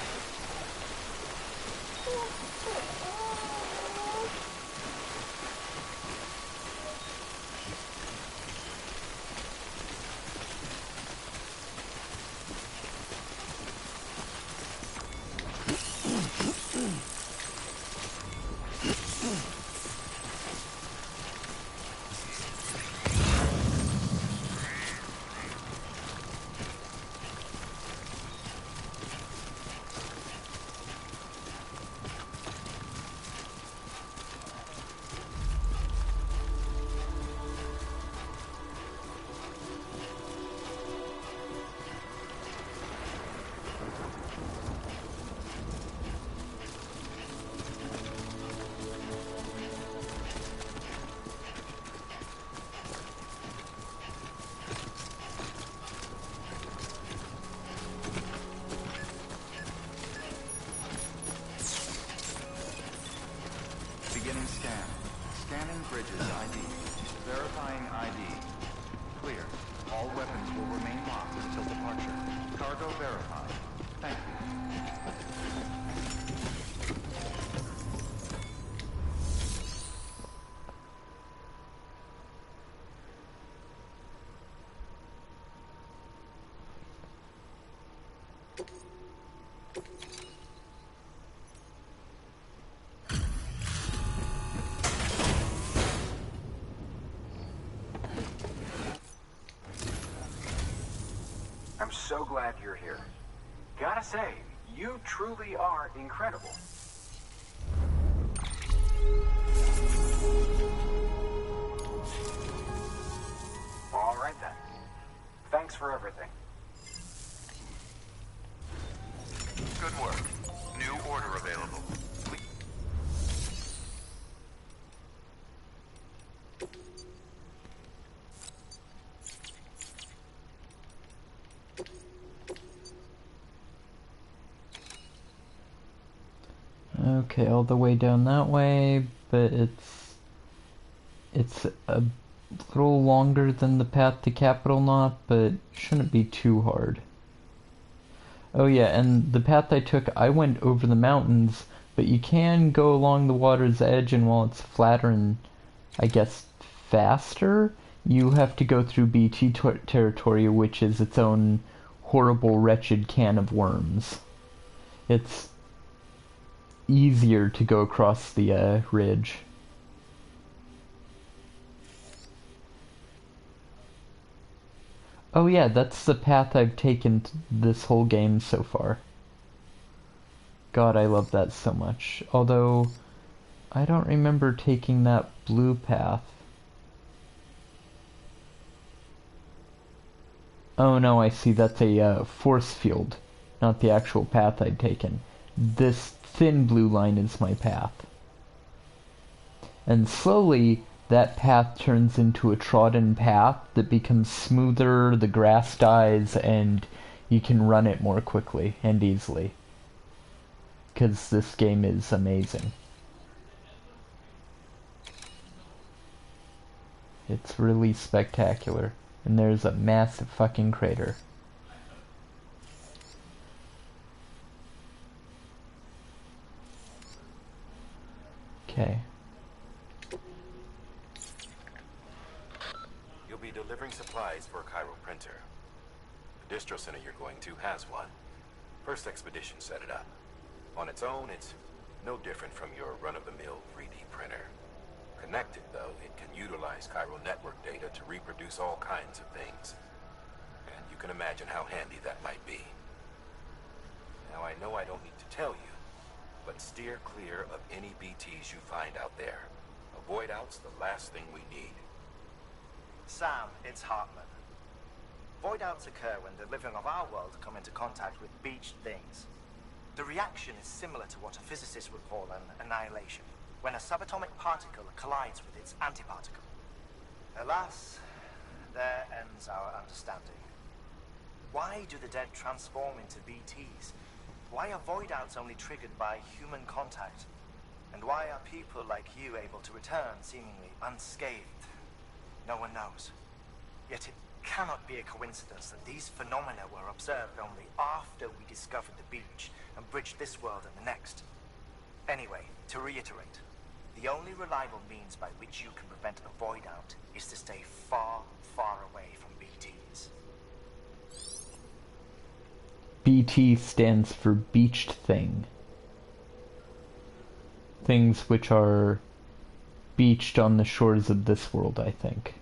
Bridges ID. Verifying ID. Clear. All weapons will remain locked until departure. Cargo verified. Thank you. I'm so glad you're here. Gotta say, you truly are incredible. All right then. Thanks for everything. Good work. New order available. Okay, all the way down that way, but it's a little longer than the path to Capital Knot, but shouldn't be too hard. Oh yeah, and the path I took, I went over the mountains, but you can go along the water's edge, and while it's flatter and, I guess, faster, you have to go through BT territory, which is its own horrible, wretched can of worms. It's easier to go across the ridge. Oh yeah, that's the path I've taken this whole game so far. God, I love that so much. Although, I don't remember taking that blue path. Oh no, I see, that's a force field, not the actual path I'd taken. This thin blue line is my path. And slowly, that path turns into a trodden path that becomes smoother, the grass dies, and you can run it more quickly and easily. Because this game is amazing. It's really spectacular. And there's a massive fucking crater. Okay. You'll be delivering supplies for a Cairo printer. The distro center you're going to has one. First expedition set it up. On its own, it's no different from your run-of-the-mill 3D printer. Connected, though, it can utilize Cairo network data to reproduce all kinds of things. And you can imagine how handy that might be. Now, I know I don't need to tell you, but steer clear of any BTs you find out there. Avoid out's the last thing we need. Sam, it's Hartman. Void outs occur when the living of our world come into contact with beached things. The reaction is similar to what a physicist would call an annihilation, when a subatomic particle collides with its antiparticle. Alas, there ends our understanding. Why do the dead transform into BTs? Why are void outs only triggered by human contact? And why are people like you able to return seemingly unscathed? No one knows. Yet it cannot be a coincidence that these phenomena were observed only after we discovered the beach and bridged this world and the next. Anyway, to reiterate, the only reliable means by which you can prevent a void out is to stay far, far away from BTs. BT stands for beached thing. Things which are beached on the shores of this world, I think.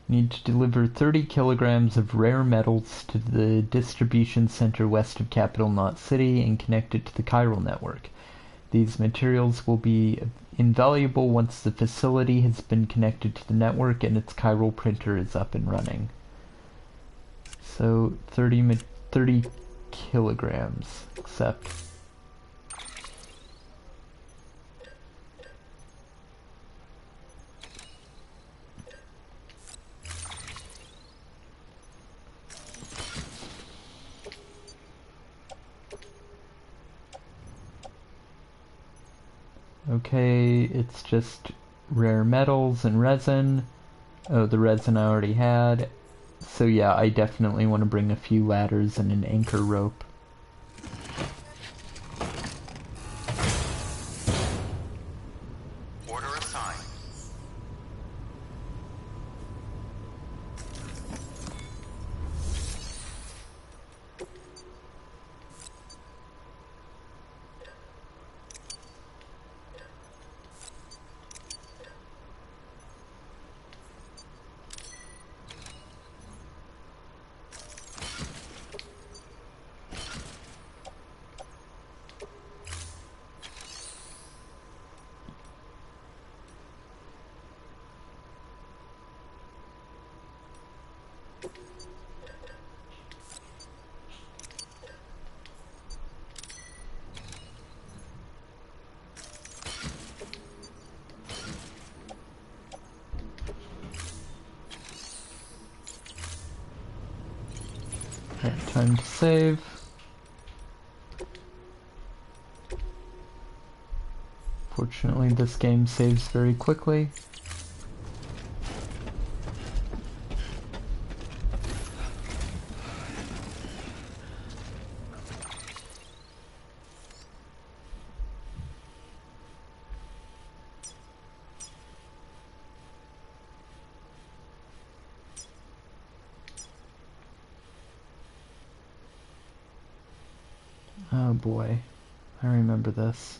Need to deliver 30 kilograms of rare metals to the distribution center west of Capital Knot City and connect it to the chiral network. These materials will be invaluable once the facility has been connected to the network and its chiral printer is up and running. So 30 30 kilograms, except... Okay, it's just rare metals and resin. Oh, the resin I already had. So yeah, I definitely want to bring a few ladders and an anchor rope. Order assigned. Alright, time to save. Fortunately, this game saves very quickly. Oh boy, I remember this.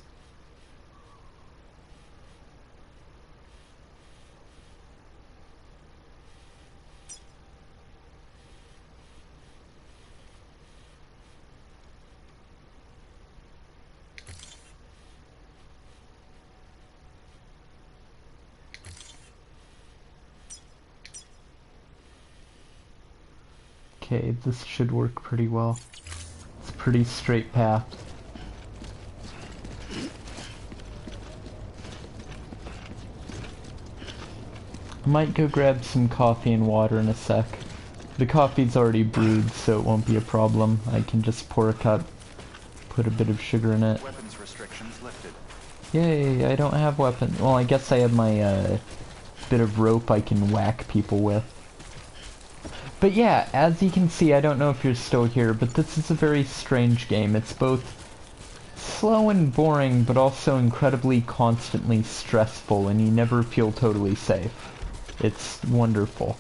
Okay, this should work pretty well. It's a pretty straight path. I might go grab some coffee and water in a sec. The coffee's already brewed, so it won't be a problem. I can just pour a cup, put a bit of sugar in it. Weapons restrictions lifted. Yay, I don't have weapons. Well, I guess I have my bit of rope I can whack people with. But yeah, as you can see, I don't know if you're still here, but this is a very strange game. It's both slow and boring, but also incredibly constantly stressful, and you never feel totally safe. It's wonderful.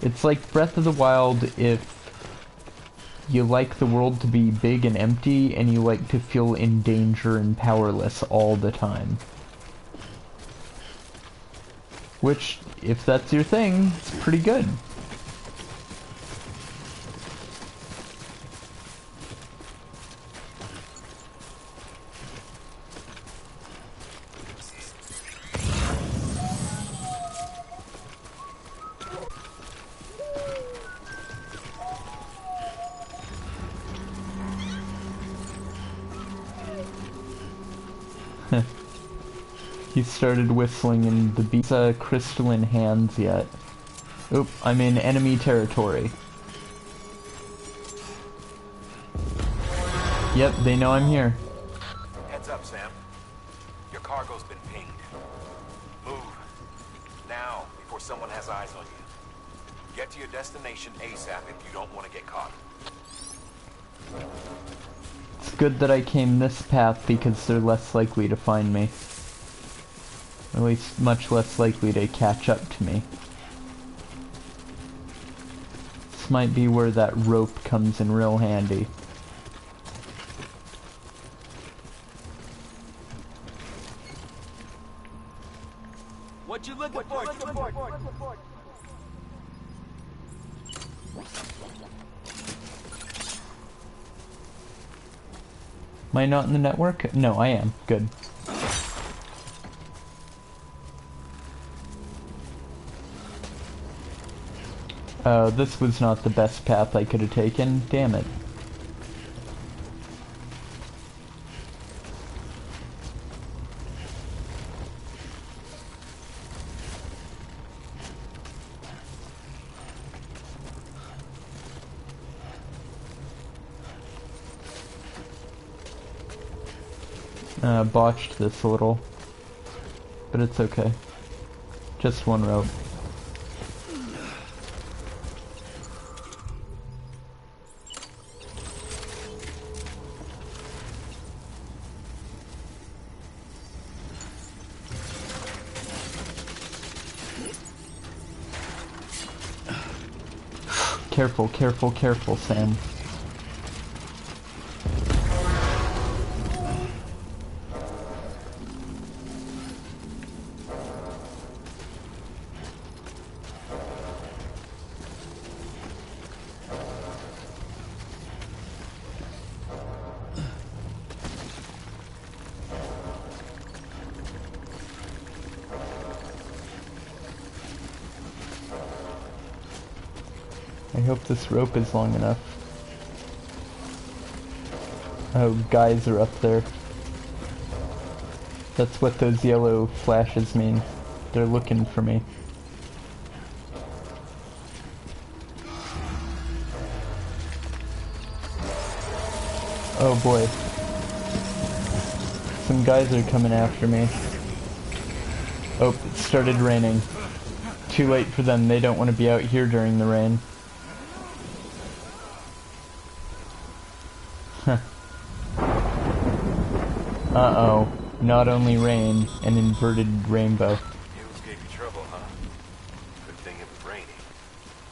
It's like Breath of the Wild if you like the world to be big and empty, and you like to feel in danger and powerless all the time. Which, if that's your thing, it's pretty good. He started whistling and the beast's crystalline hands yet. Oop, I'm in enemy territory. Yep, they know I'm here. Heads up, Sam. Your cargo's been pinged. Move. Now, before someone has eyes on you. Get to your destination ASAP if you don't want to get caught. It's good that I came this path because they're less likely to find me. At least much less likely to catch up to me. This might be where that rope comes in real handy. What you looking for? Am I not in the network? No, I am. Good. This was not the best path I could have taken. Damn it. Botched this a little, but it's okay. Just one rope. Careful, careful, careful, Sam. I hope this rope is long enough. Oh, guys are up there. That's what those yellow flashes mean. They're looking for me. Oh boy. Some guys are coming after me. Oh, it started raining. Too late for them. They don't want to be out here during the rain. Uh-oh. Not only rain, an inverted rainbow. Hills gave you trouble, huh? Good thing it was raining.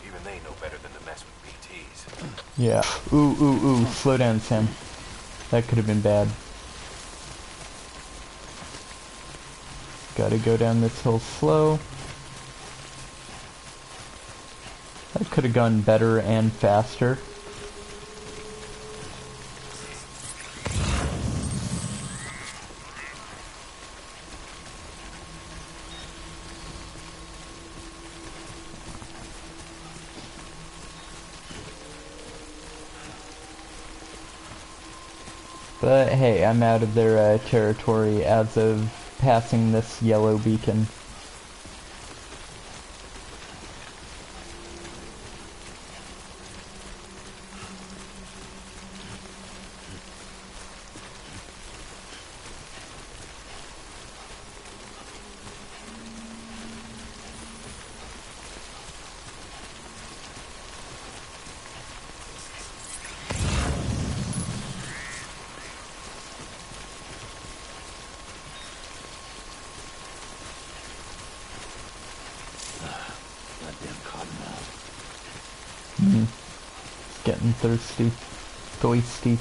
Even they know better than to mess with BTs. Yeah. Ooh, ooh, ooh. Slow down, Sam. That could have been bad. Gotta go down this hill slow. That could have gone better and faster. But hey, I'm out of their territory as of passing this yellow beacon. Getting thirsty. Thirsty.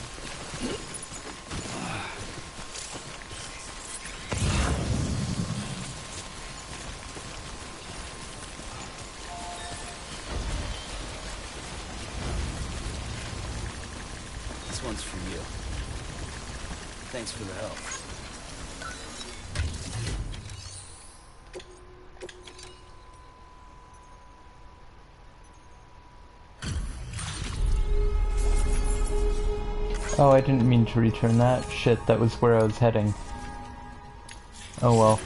This one's for you. Thanks for the help. Oh, I didn't mean to return that. Shit, that was where I was heading. Oh well.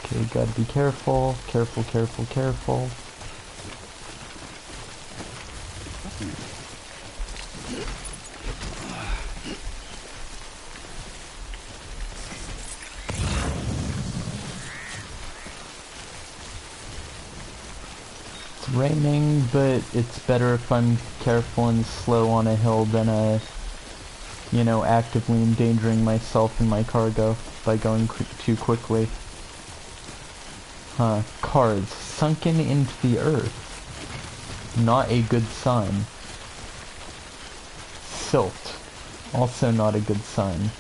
Okay, gotta be careful. Careful, careful, careful. It's raining, but it's better if I'm careful and slow on a hill than you know, actively endangering myself and my cargo by going too quickly. Huh. Cards. Sunken into the earth. Not a good sign. Silt. Also not a good sign.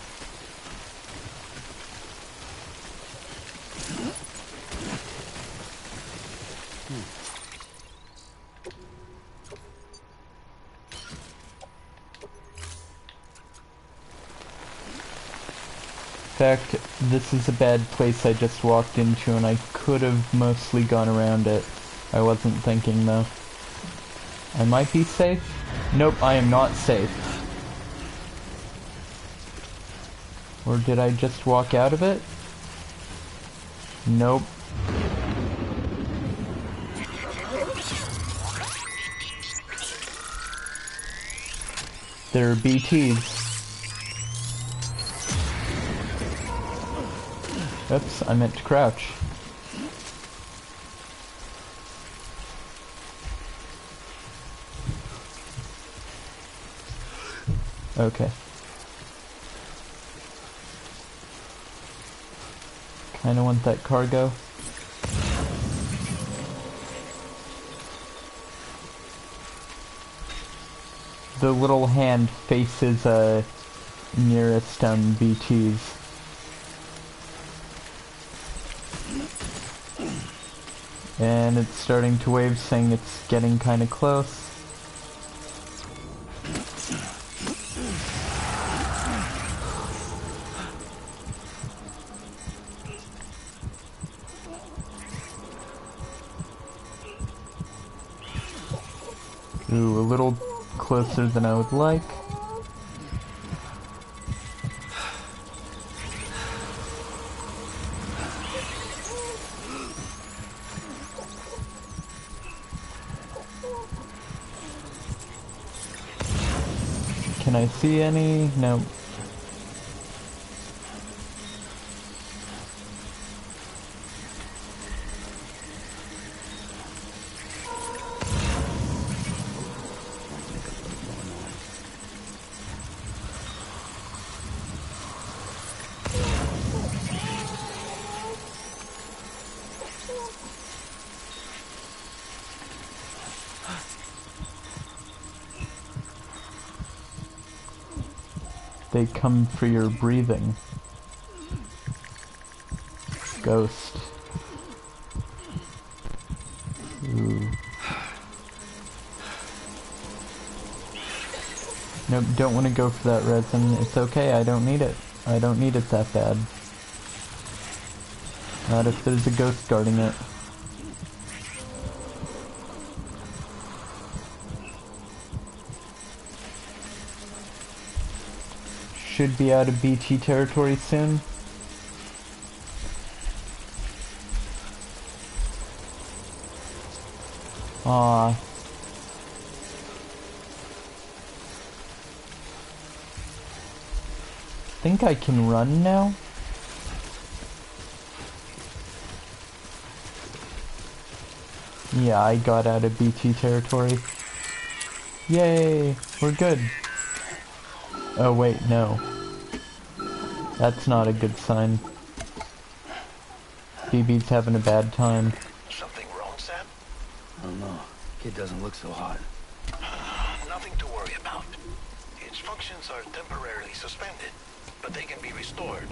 fact, this is a bad place I just walked into, and I could have mostly gone around it. I wasn't thinking, though. I might be safe? Nope, I am not safe. Or did I just walk out of it? Nope. There are BTs. Oops, I meant to crouch. Okay. Kinda want that cargo. The little hand faces nearest BTs. And it's starting to wave, saying it's getting kinda close. Ooh, a little closer than I would like. Can I see any? No. They come for your breathing. Ghost. Ooh. Nope, don't want to go for that resin. It's okay, I don't need it. I don't need it that bad. Not if there's a ghost guarding it. Should be out of BT territory soon. Aw. Think I can run now? Yeah, I got out of BT territory. Yay! We're good. Oh wait, no. That's not a good sign. BB's having a bad time. Something wrong, Sam? I don't know. Kid doesn't look so hot. Nothing to worry about. Its functions are temporarily suspended, but they can be restored.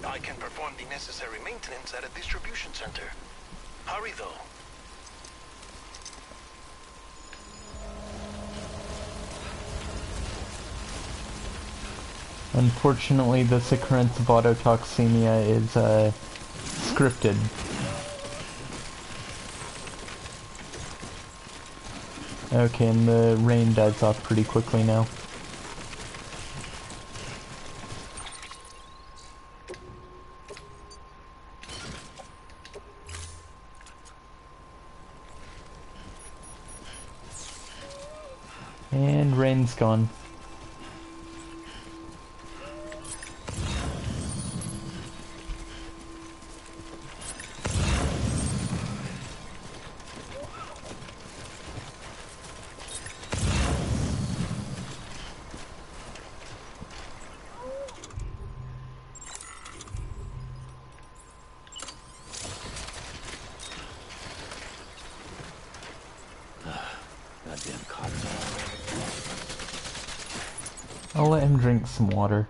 I can perform the necessary maintenance at a distribution center. Hurry, though. Unfortunately, this occurrence of autotoxemia is, scripted. Okay, and the rain dies off pretty quickly now. And rain's gone. Goddamn cotton. I'll let him drink some water.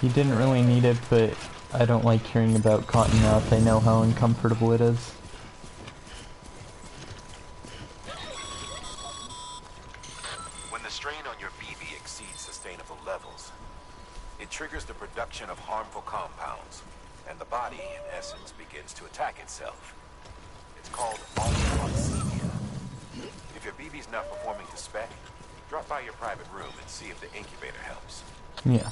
He didn't really need it, but I don't like hearing about Cottonmouth. I know how uncomfortable it is. When the strain on your BB exceeds sustainable levels, it triggers the production of harmful compounds, and the body, in essence, begins to attack itself. It's called autotoxemia. If your BB's not performing to spec, drop by your private room and see if the incubator helps. Yeah.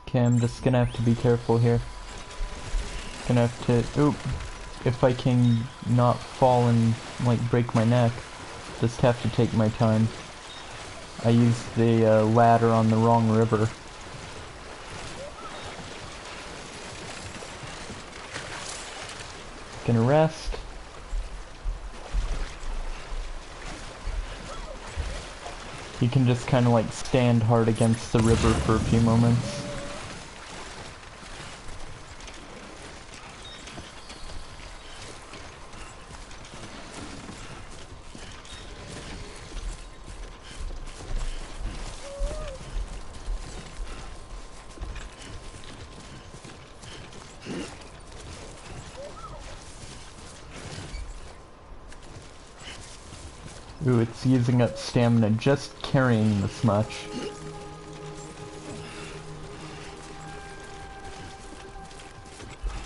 Okay, I'm just gonna have to be careful here. Gonna have to, oop, if I can not fall and, like, break my neck, just have to take my time. I used the ladder on the wrong river. Gonna rest. You can just kind of like stand hard against the river for a few moments. Ooh, it's using up stamina just carrying this much.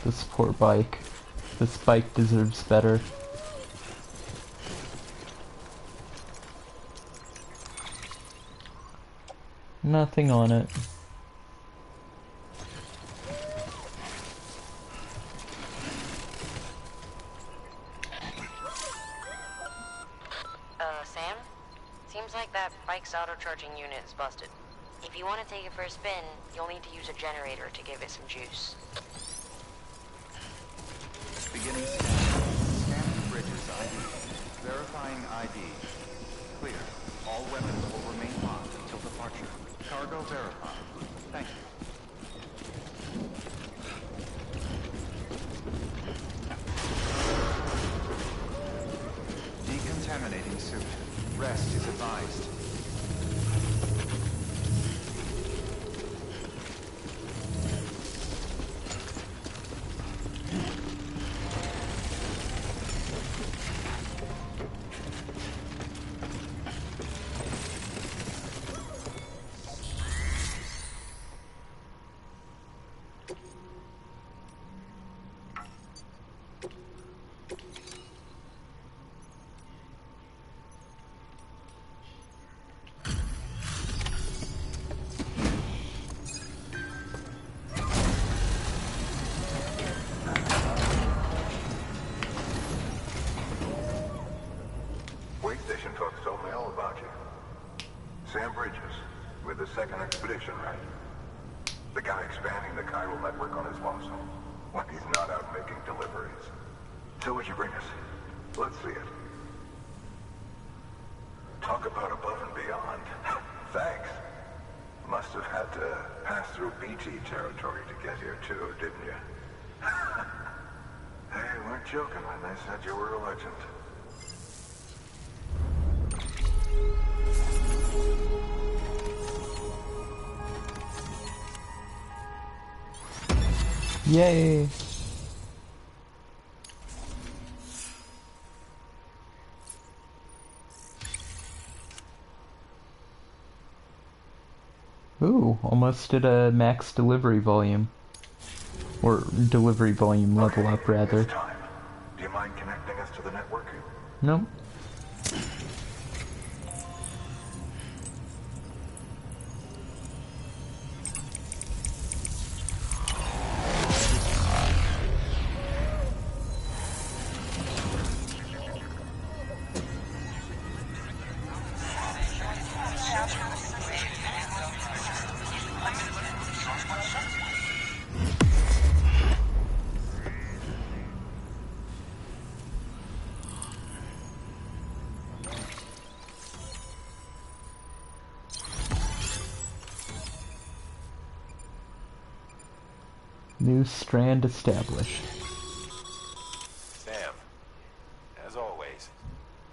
This poor bike. This bike deserves better. Nothing on it. Sam? Seems like that bike's auto-charging unit is busted. If you want to take it for a spin, you'll need to use a generator to give it some juice. Beginning scan. Scanning bridges ID. Verifying ID. Clear. All weapons will remain locked until departure. Cargo verified. Thank you. Decontaminating suit. Rest is advised. Sam Bridges, with the second expedition, right? The guy expanding the chiral network on his lonesome. When he's not out making deliveries. So what'd you bring us? Let's see it. Talk about above and beyond. Thanks. Must have had to pass through BT territory to get here too, didn't you? Hey, you weren't joking when they said you were a legend. Yay! Ooh, almost at a max delivery volume. Or delivery volume level up, rather. It's time. Do you mind connecting us to the network? Nope. New strand established. Sam, as always,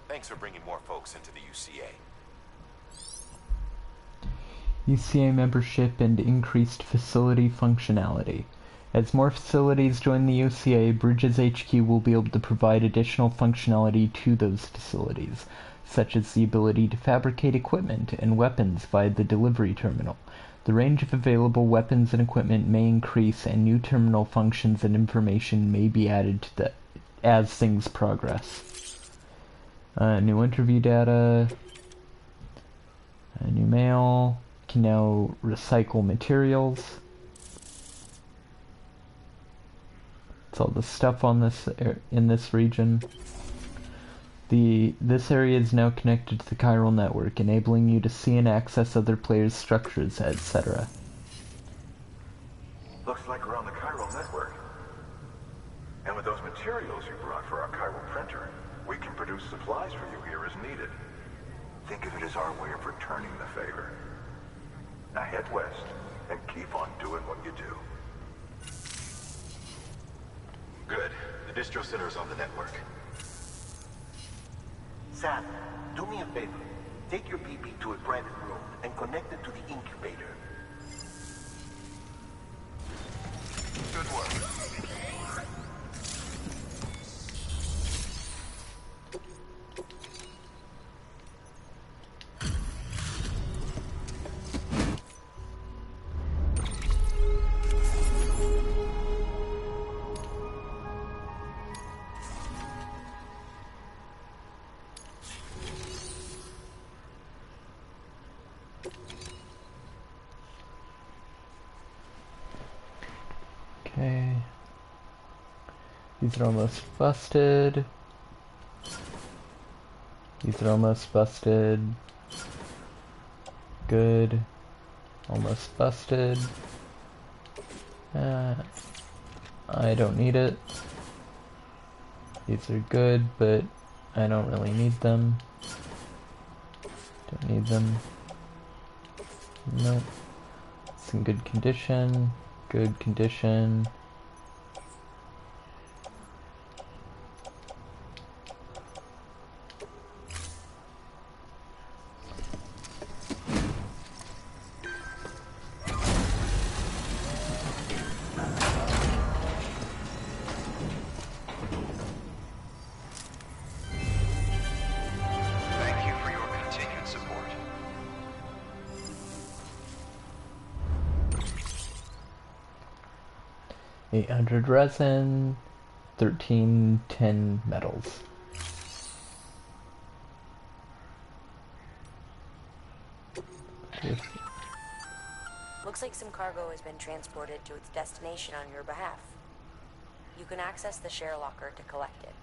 thanks for bringing more folks into the UCA. UCA membership and increased facility functionality. As more facilities join the UCA, Bridges HQ will be able to provide additional functionality to those facilities, such as the ability to fabricate equipment and weapons via the delivery terminal. The range of available weapons and equipment may increase, and new terminal functions and information may be added to as things progress. New interview data, new mail, can now recycle materials. It's all the stuff on this in this region. This area is now connected to the chiral network, enabling you to see and access other players' structures, etc. Looks like we're on the chiral network. And with those materials you brought for our chiral printer, we can produce supplies for you here as needed. Think of it as our way of returning the favor. Now head west and keep on doing what you do. Good. The distro center is on the network. Sam, do me a favor. Take your BB to a private room and connect it to the incubator. Good work. Okay. These are almost busted. These are almost busted. Good. Almost busted. I don't need it. These are good, but I don't really need them. Don't need them. Nope. It's in good condition. Good condition. Thank you for your continued support. 800 resin, 1310 metals. Looks like some cargo has been transported to its destination on your behalf. You can access the share locker to collect it.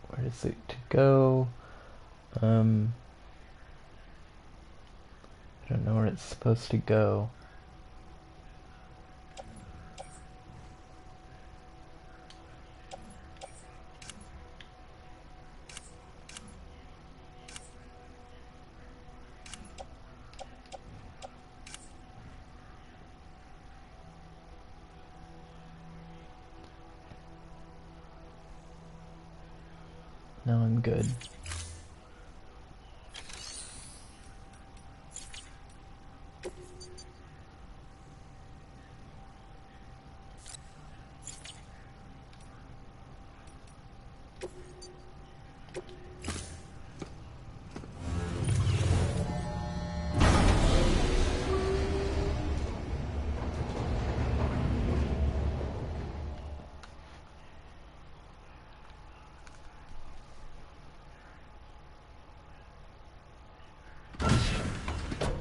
Where is it to go? I don't know where it's supposed to go. No, I'm good.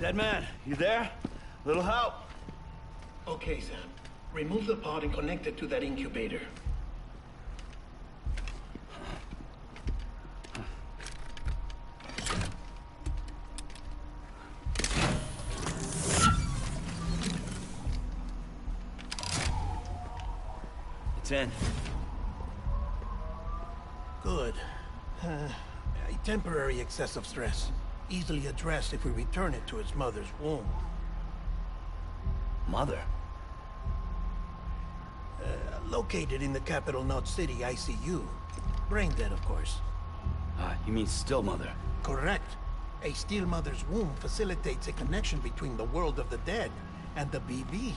Dead man, you there? Little help? Okay, Sam. Remove the pod and connect it to that incubator. It's in. Good. A temporary excess of stress. Easily addressed if we return it to its mother's womb. Mother? Located in the capital Knot City ICU. Brain dead, of course. You mean still mother? Correct. A steel mother's womb facilitates a connection between the world of the dead and the BB.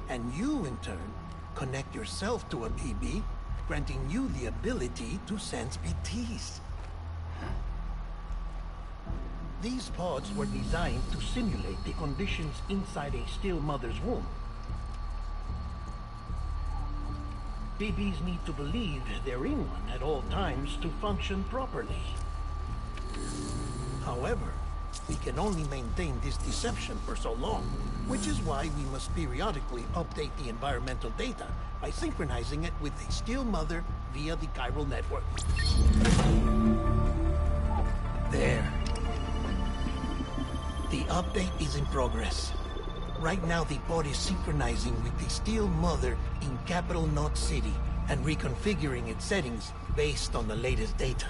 And you, in turn, connect yourself to a BB, granting you the ability to sense BTs. These pods were designed to simulate the conditions inside a still mother's womb. BBs need to believe they're in one at all times to function properly. However, we can only maintain this deception for so long, which is why we must periodically update the environmental data by synchronizing it with a still mother via the chiral network. There. The update is in progress. Right now, the pod is synchronizing with the Steel Mother in Capital Knot City and reconfiguring its settings based on the latest data.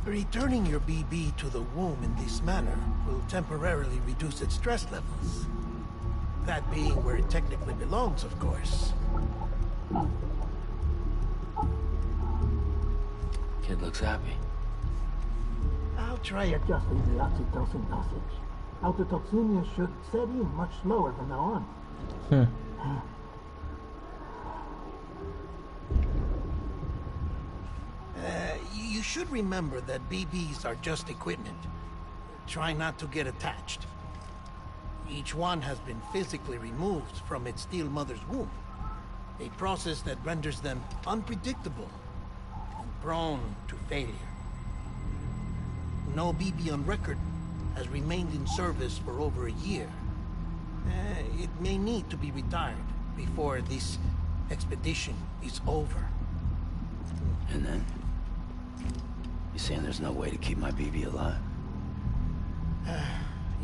Returning your BB to the womb in this manner will temporarily reduce its stress levels. That being where it technically belongs, of course. Kid looks happy. I'll try adjusting the oxytocin dosage. Autotoxemia should set in much slower from now on. You should remember that BBs are just equipment. Try not to get attached. Each one has been physically removed from its steel mother's womb. A process that renders them unpredictable and prone to failure. No BB on record has remained in service for over a year. It may need to be retired before this expedition is over. And then? You saying there's no way to keep my BB alive?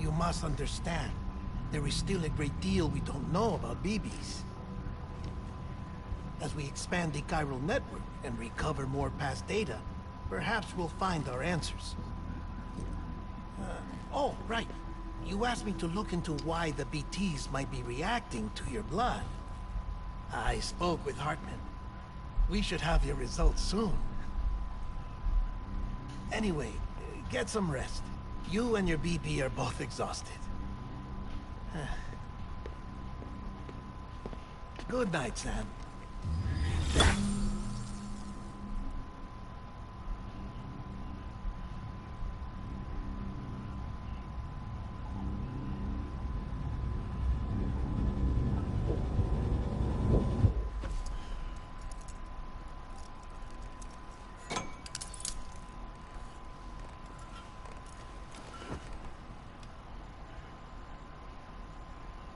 You must understand, there is still a great deal we don't know about BBs. As we expand the chiral network and recover more past data, perhaps we'll find our answers. Oh, right. You asked me to look into why the BTs might be reacting to your blood. I spoke with Hartman. We should have your results soon. Anyway, get some rest. You and your BB are both exhausted. Good night, Sam.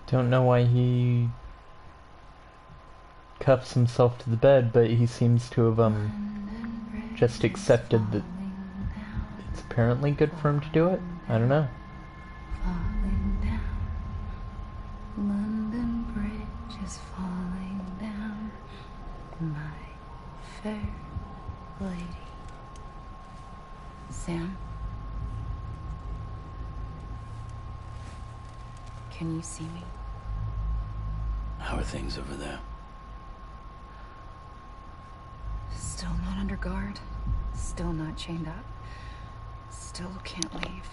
Don't know why he cuffs himself to the bed, but he seems to have just accepted that it's apparently good for him to do it. I don't know. Falling down. London Bridge is falling down. My fair lady. Sam? Can you see me? How are things over there? Still not under guard. Still not chained up. Still can't leave.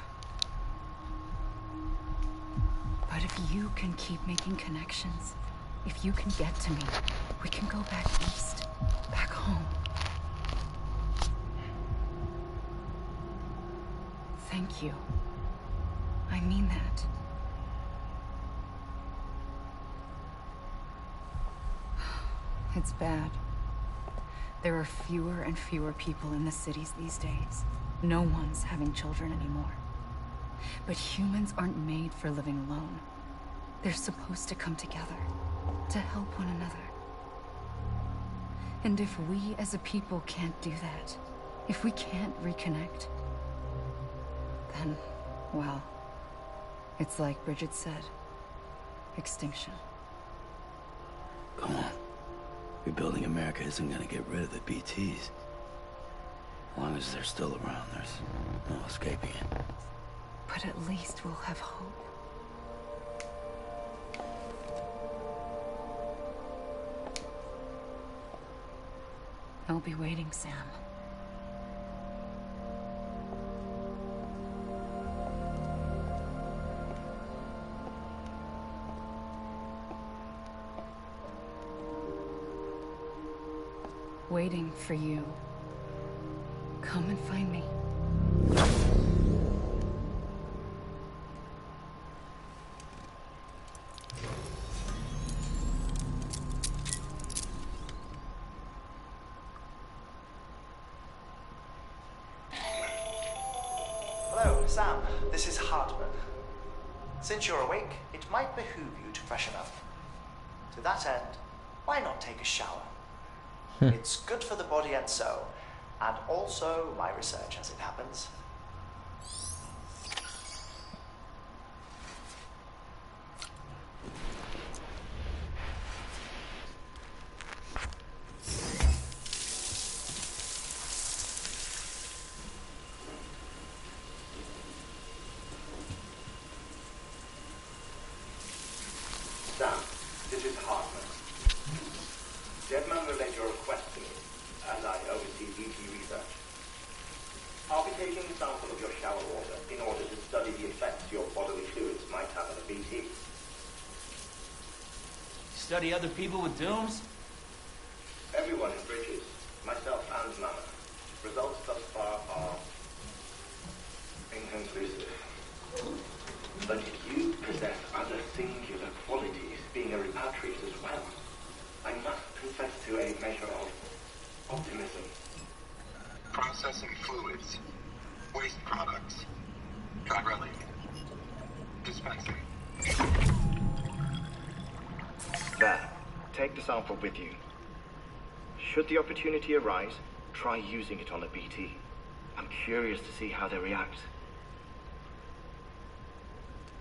But if you can keep making connections, if you can get to me, we can go back east, back home. Thank you. I mean that. It's bad. There are fewer and fewer people in the cities these days. No one's having children anymore. But humans aren't made for living alone. They're supposed to come together, to help one another. And if we as a people can't do that, if we can't reconnect, then, well, it's like Bridget said, extinction. Come on. Rebuilding America isn't gonna get rid of the BTs. As long as they're still around, there's no escaping it. But at least we'll have hope. I'll be waiting, Sam. Waiting for you. Come and find me. Hello, Sam. This is Hartman. Since you're awake, it might behoove you to freshen up. To that end, why not take a shower? It's good for the body and soul, and also my research as it happens. Sam, this is Hartman. Deadman relayed your request to me, as I oversee BT research. I'll be taking a sample of your shower water in order to study the effects your bodily fluids might have on a BT. Study other people with dooms? Everyone in Bridges, myself and Mama. Results thus far are inconclusive. But you possess other singular qualities, being a repatriate as well. I must confess to a measure of optimism. Processing fluids, waste products, drilling, dispensing. There, take the sample with you. Should the opportunity arise, try using it on a BT. I'm curious to see how they react.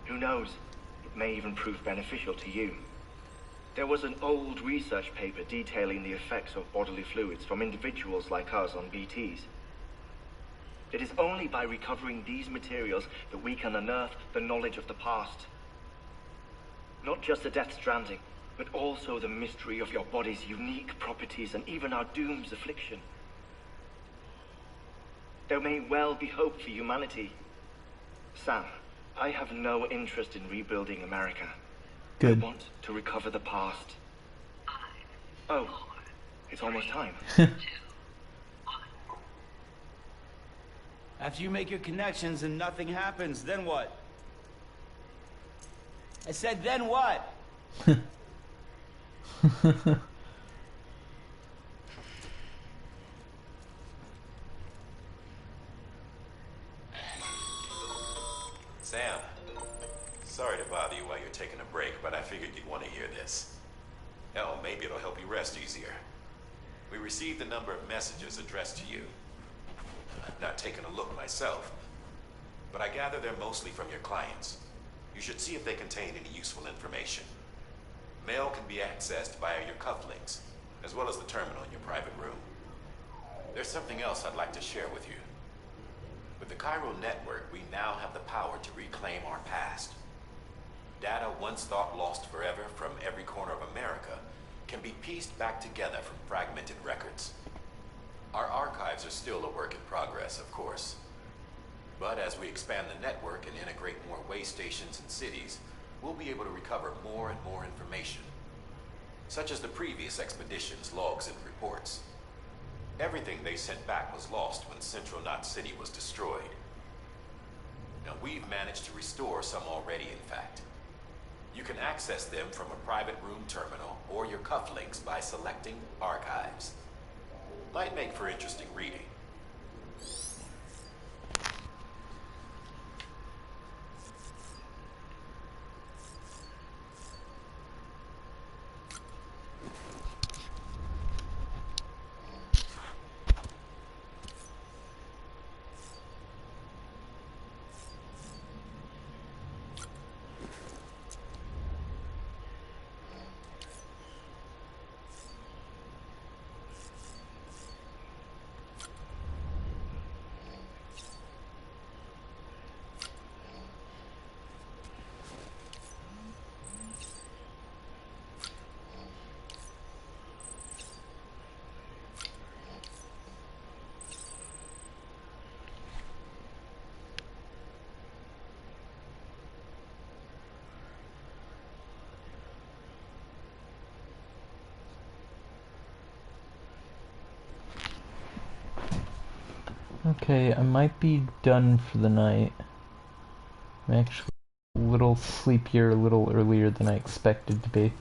Who knows, it may even prove beneficial to you. There was an old research paper detailing the effects of bodily fluids from individuals like us on BTs. It is only by recovering these materials that we can unearth the knowledge of the past. Not just the Death Stranding, but also the mystery of your body's unique properties and even our doom's affliction. There may well be hope for humanity. Sam, I have no interest in rebuilding America. Good. I want to recover the past. Oh, it's almost time. After you make your connections and nothing happens, then what? I said, then what? Sam, sorry to bother you while you're taking a break, but I figured you'd want to hear this. Hell, maybe it'll help you rest easier. We received a number of messages addressed to you. I've not taken a look myself, but I gather they're mostly from your clients. You should see if they contain any useful information. Mail can be accessed via your cufflinks, as well as the terminal in your private room. There's something else I'd like to share with you. With the Cairo network, we now have the power to reclaim our past. Data once thought lost forever from every corner of America can be pieced back together from fragmented records. Our archives are still a work in progress, of course. But as we expand the network and integrate more way stations and cities, we'll be able to recover more and more information. Such as the previous expedition's logs and reports. Everything they sent back was lost when Central Knot City was destroyed. Now we've managed to restore some already, in fact. You can access them from a private room terminal or your cufflinks by selecting Archives. Might make for interesting reading. Okay, I might be done for the night. I'm actually a little sleepier, a little earlier than I expected to be.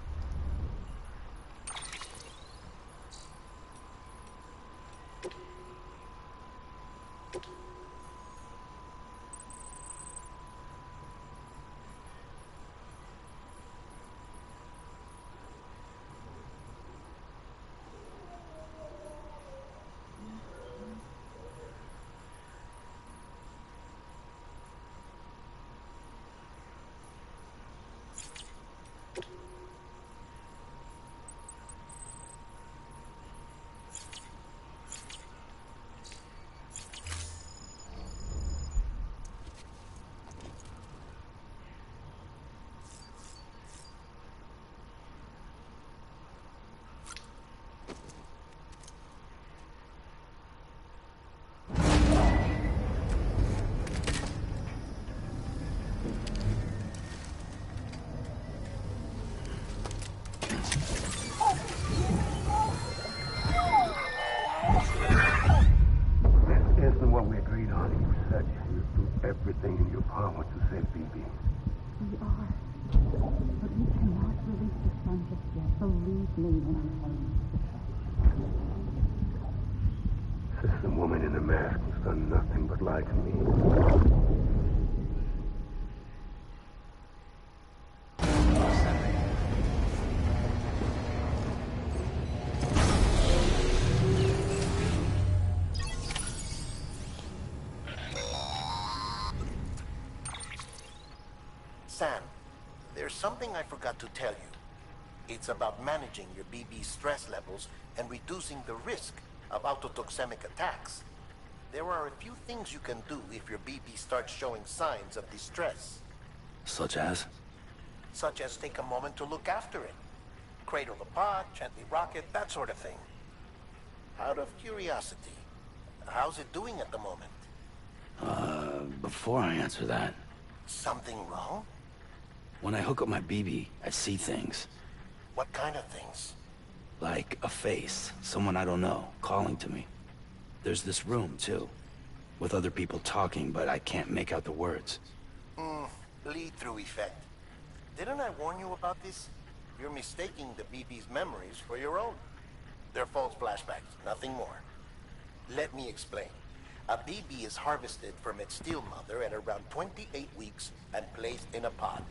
This isn't what we agreed on. You said you'd do everything in your power to save BB. We are. But we cannot release the sun just yet. Believe me when I'm telling you. This woman in the mask has done nothing but lie to me. Sam, there's something I forgot to tell you. It's about managing your BB stress levels and reducing the risk of autotoxemic attacks. There are a few things you can do if your BB starts showing signs of distress. Such as? Such as take a moment to look after it. Cradle the pot, gently rock it, that sort of thing. Out of curiosity, how's it doing at the moment? Before I answer that... Something wrong? When I hook up my BB, I see things. What kind of things? Like a face, someone I don't know, calling to me. There's this room, too, with other people talking, but I can't make out the words. Lead-through effect. Didn't I warn you about this? You're mistaking the BB's memories for your own. They're false flashbacks, nothing more. Let me explain. A BB is harvested from its steel mother at around 28 weeks and placed in a pod.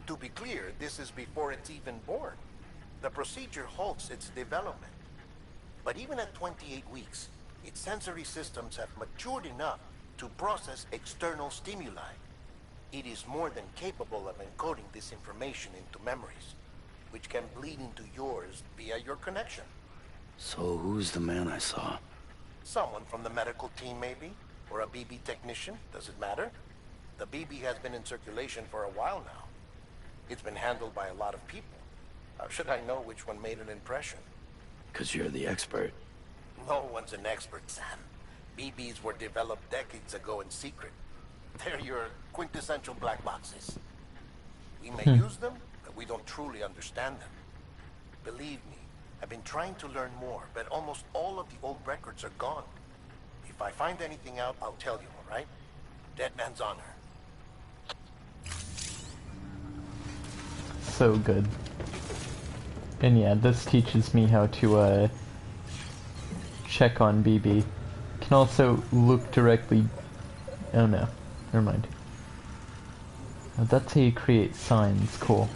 To be clear, this is before it's even born. The procedure halts its development. But even at 28 weeks, its sensory systems have matured enough to process external stimuli. It is more than capable of encoding this information into memories, which can bleed into yours via your connection. So who's the man I saw? Someone from the medical team, maybe? Or a BB technician? Does it matter? The BB has been in circulation for a while now. It's been handled by a lot of people. How should I know which one made an impression? 'Cause you're the expert. No one's an expert, Sam. BBs were developed decades ago in secret. They're your quintessential black boxes. We may use them, but we don't truly understand them. Believe me, I've been trying to learn more, but almost all of the old records are gone. If I find anything out, I'll tell you, all right? Dead man's honor. So good. And yeah, this teaches me how to check on BB. Can also look directly... Oh no, never mind. Oh, that's how you create signs, cool.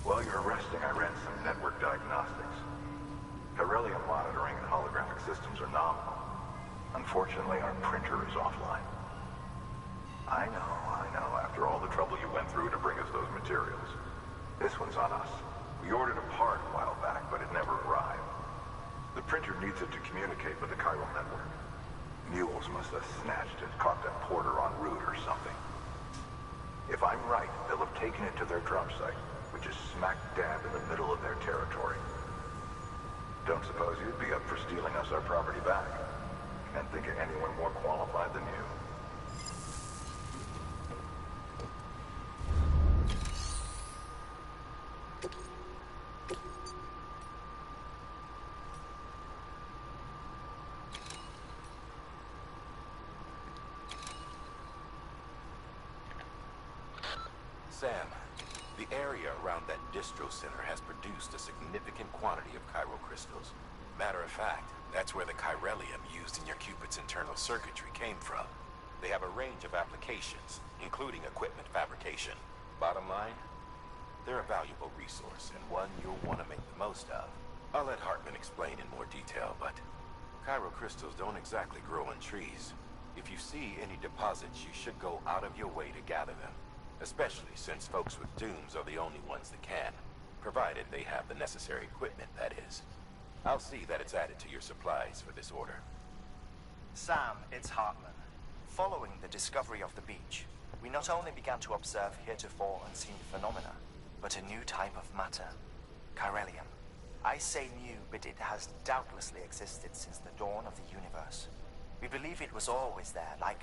While you're resting, I ran some network diagnostics. Beryllium monitoring and holographic systems are nominal. Unfortunately, our printer is offline. I know. After all the trouble you went through to bring us those materials. This one's on us. We ordered a part a while back, but it never arrived. The printer needs it to communicate with the chiral network. Mules must have snatched it, caught that porter en route or something. If I'm right, they'll have taken it to their drop site, which is smack dab in the middle of their territory. Don't suppose you'd be up for stealing us our property back? Can't think of anyone more qualified than you. Sam, the area around that distro center has produced a significant quantity of chiral crystals. Matter of fact, that's where the chiralium used in your Cupid's internal circuitry came from. They have a range of applications, including equipment fabrication. Bottom line, they're a valuable resource and one you'll want to make the most of. I'll let Hartman explain in more detail, but chiral crystals don't exactly grow on trees. If you see any deposits, you should go out of your way to gather them. Especially since folks with dooms are the only ones that can. Provided they have the necessary equipment, that is. I'll see that it's added to your supplies for this order. Sam, it's Hartman. Following the discovery of the beach, we not only began to observe heretofore unseen phenomena, but a new type of matter, chiralium. I say new, but it has doubtlessly existed since the dawn of the universe. We believe it was always there, like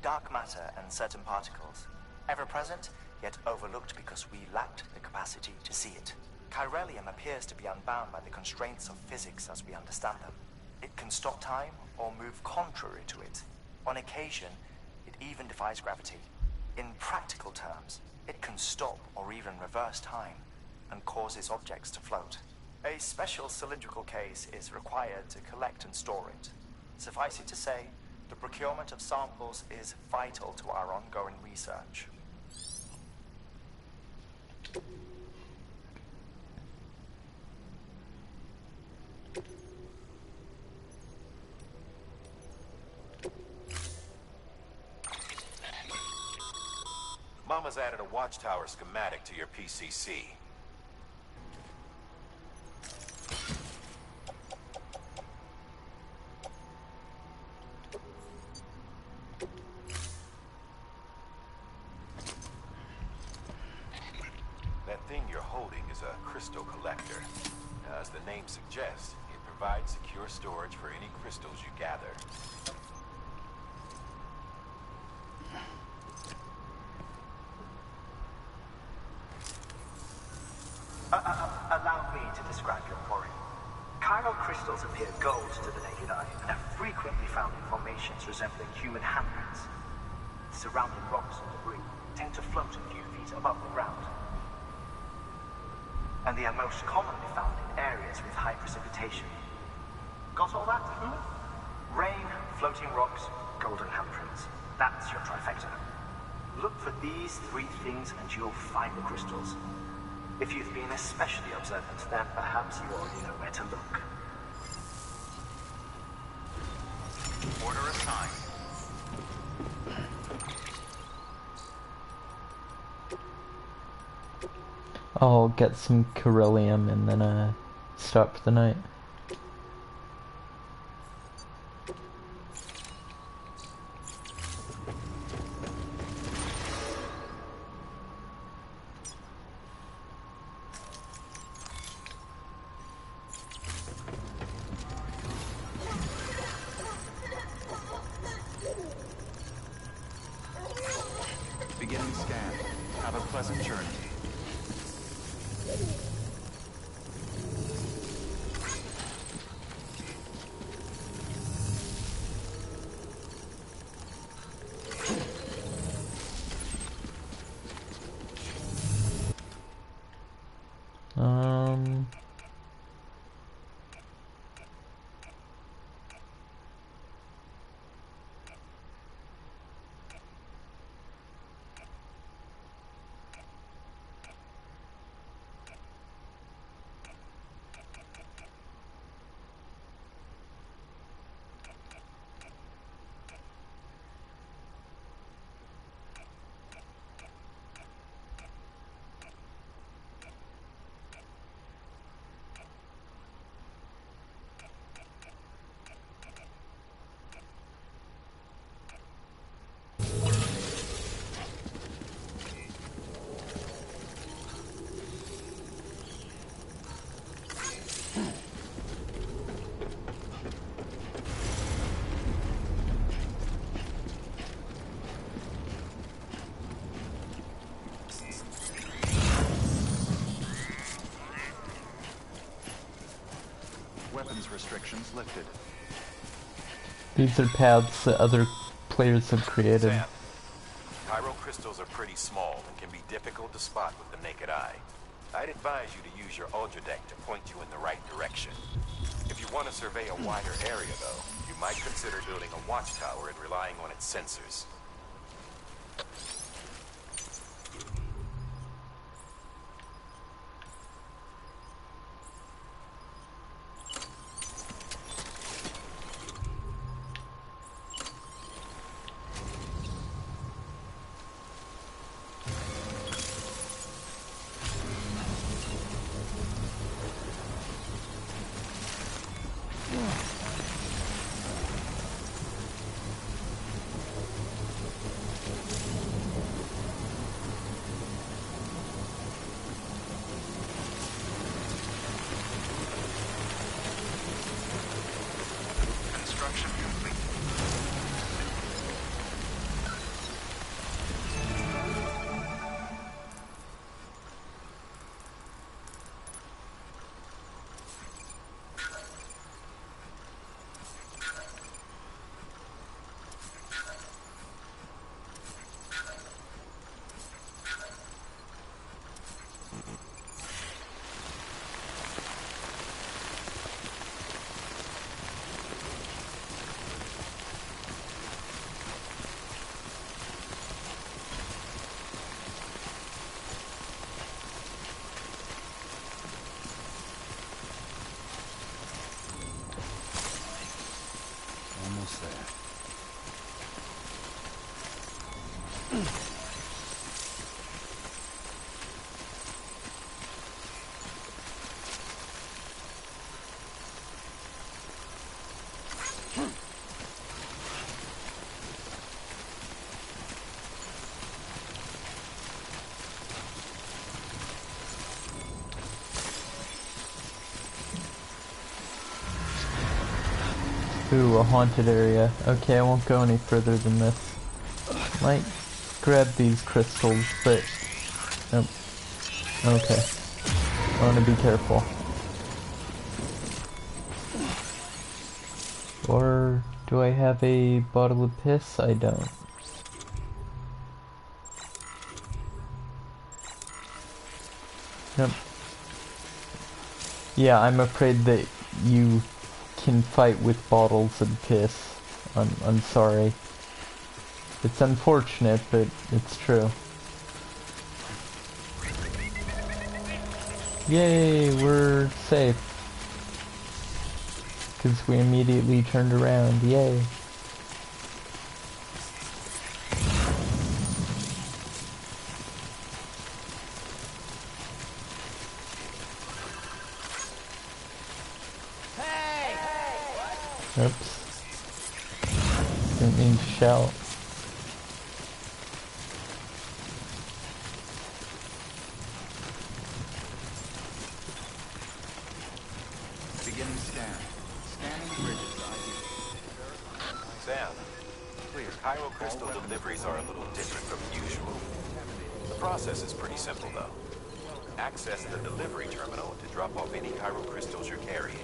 dark matter and certain particles. Ever present, yet overlooked because we lacked the capacity to see it. Chiralium appears to be unbound by the constraints of physics as we understand them. It can stop time or move contrary to it. On occasion, it even defies gravity. In practical terms, it can stop or even reverse time and causes objects to float. A special cylindrical case is required to collect and store it. Suffice it to say, the procurement of samples is vital to our ongoing research. Mama's added a watchtower schematic to your PCC. That thing you're holding is a crystal collector. As the name suggests, it provides secure storage for any crystals you gather. Allow me to describe your quarry. Chiral crystals appear gold to the naked eye and are frequently found in formations resembling human handprints. Surrounding rocks and debris tend to float a few feet above the ground. And they are most commonly found in areas with high precipitation. Got all that? Rain, floating rocks, golden handprints. That's your trifecta. Look for these three things and you'll find the crystals. If you've been especially observant, then perhaps you already know where to look. Order assigned. I'll get some chiralium and then stop for the night. pleasant journey. Weapons restrictions lifted. These are paths that other players have created. Sam, pyro crystals are pretty small and can be difficult to spot with the naked eye. I'd advise you to use your Ultra deck to point you in the right direction. If you want to survey a wider area, though, you might consider building a watchtower and relying on its sensors. Construction complete. Almost there. Ooh, a haunted area. Okay, I won't go any further than this. Might grab these crystals, but... Nope. Okay. I want to be careful. Or do I have a bottle of piss? I don't. Nope. Yeah, I'm afraid that you can fight with bottles and piss. I'm sorry. It's unfortunate, but it's true. Yay, we're safe. Because we immediately turned around, yay. Oops. Didn't mean to shout. Beginning scan. Scanning bridges ID. Sam, clear. Pyro crystal deliveries are a little different from usual. The process is pretty simple, though. Access the delivery terminal to drop off any chiral crystals you're carrying.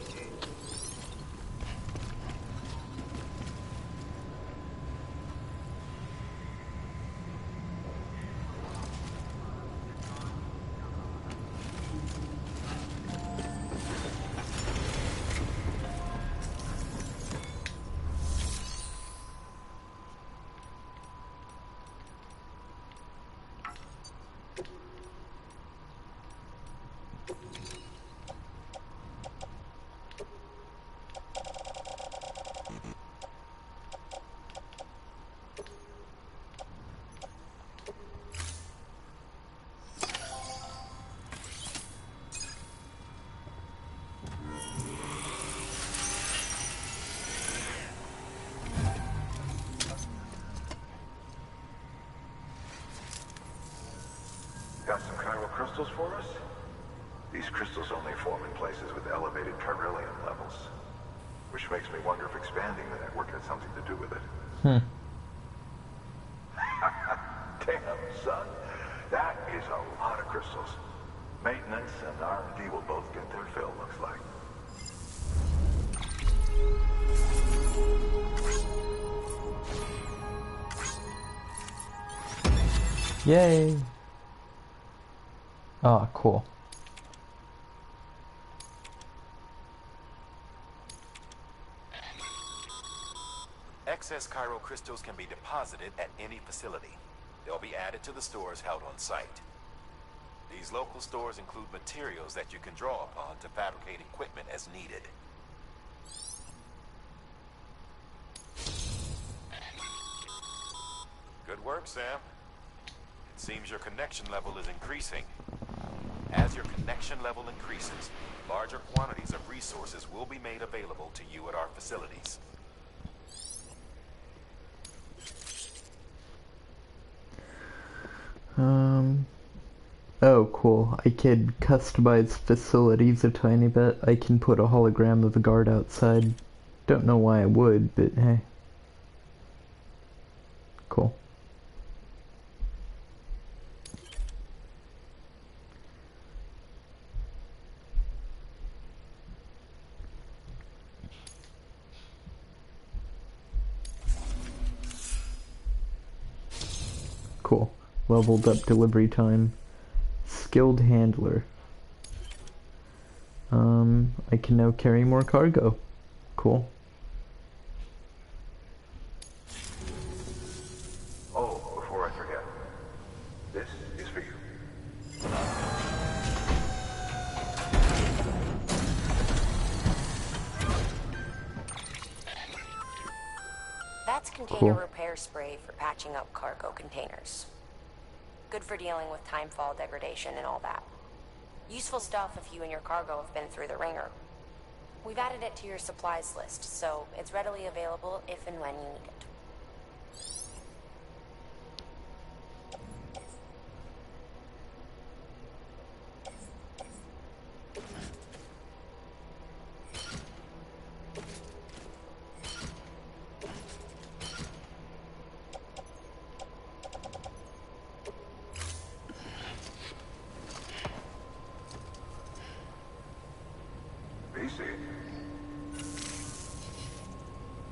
Got some chiral crystals for us? These crystals only form in places with elevated chiralium levels. Which makes me wonder if expanding the network had something to do with it. Damn, son. That is a lot of crystals. Maintenance and R&D will both get their fill, looks like. Yay! Oh, cool. Excess chiral crystals can be deposited at any facility. They'll be added to the stores held on site. These local stores include materials that you can draw upon to fabricate equipment as needed. Good work, Sam. It seems your connection level is increasing. As your connection level increases, larger quantities of resources will be made available to you at our facilities. Oh, cool. I could customize facilities a tiny bit. I can put a hologram of a guard outside. Don't know why I would, but hey. Cool. Cool. Leveled up delivery time. Skilled handler. I can now carry more cargo. Cool. Oh, before I forget. This is for you. That's container Cool. repair spray for patching up cargo containers. Good for dealing with timefall degradation and all that. Useful stuff if you and your cargo have been through the ringer. We've added it to your supplies list, so it's readily available if and when you need it.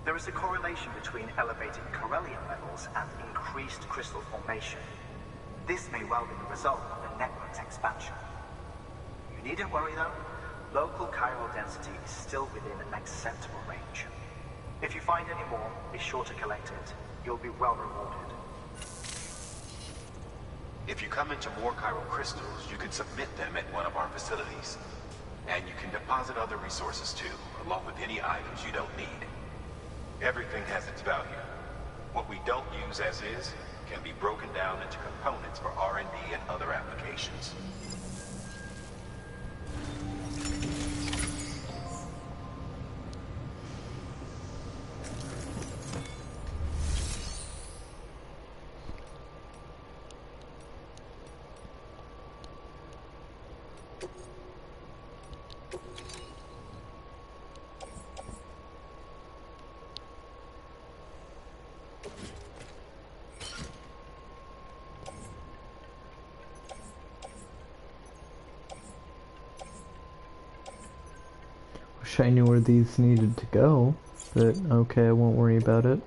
There is a correlation between elevated chiralium levels and increased crystal formation. This may well be the result of the network's expansion. You needn't worry though. Local chiral density is still within an acceptable range. If you find any more, be sure to collect it. You'll be well rewarded. If you come into more chiral crystals, you can submit them at one of our facilities. And you can deposit other resources too, along with any items you don't need. Everything has its value. What we don't use as is can be broken down into components for R&D and other applications. wish I knew where these needed to go, but okay, I won't worry about it.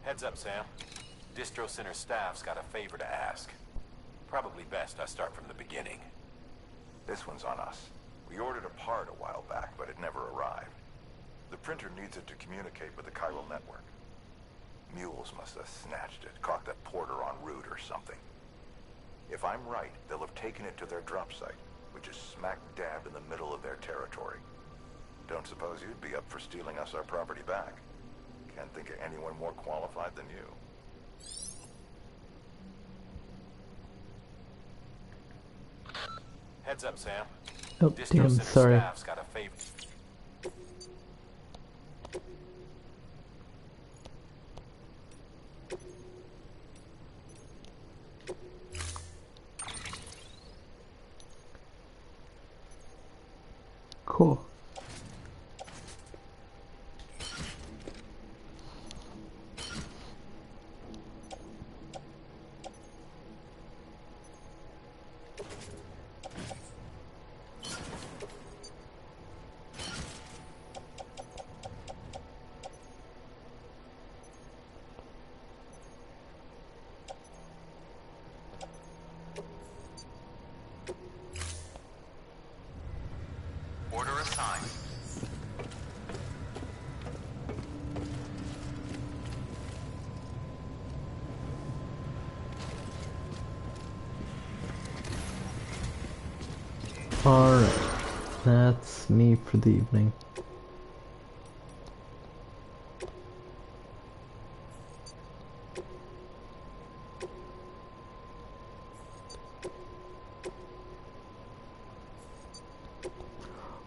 Heads up, Sam. Distro Center staff's got a favor to ask. Probably best I start from the beginning. This one's on us. We ordered a part a while back, but it never arrived. The printer needs it to communicate with the chiral network. Mules must have snatched it, caught that porter en route or something. If I'm right, they'll have taken it to their drop site, which is smack dab in the middle of their territory. Don't suppose you'd be up for stealing us our property back? Can't think of anyone more qualified than you. Heads up, Sam. Oh, Distro damn, Center sorry. staff's got a favor. Cool. Order assigned. Alright, that's me for the evening.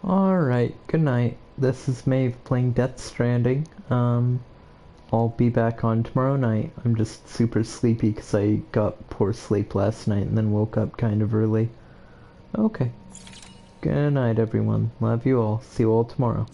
Alright, good night. This is Maeve playing Death Stranding. I'll be back on tomorrow night. I'm just super sleepy because I got poor sleep last night and then woke up kind of early. Okay. Good night, everyone. Love you all. See you all tomorrow.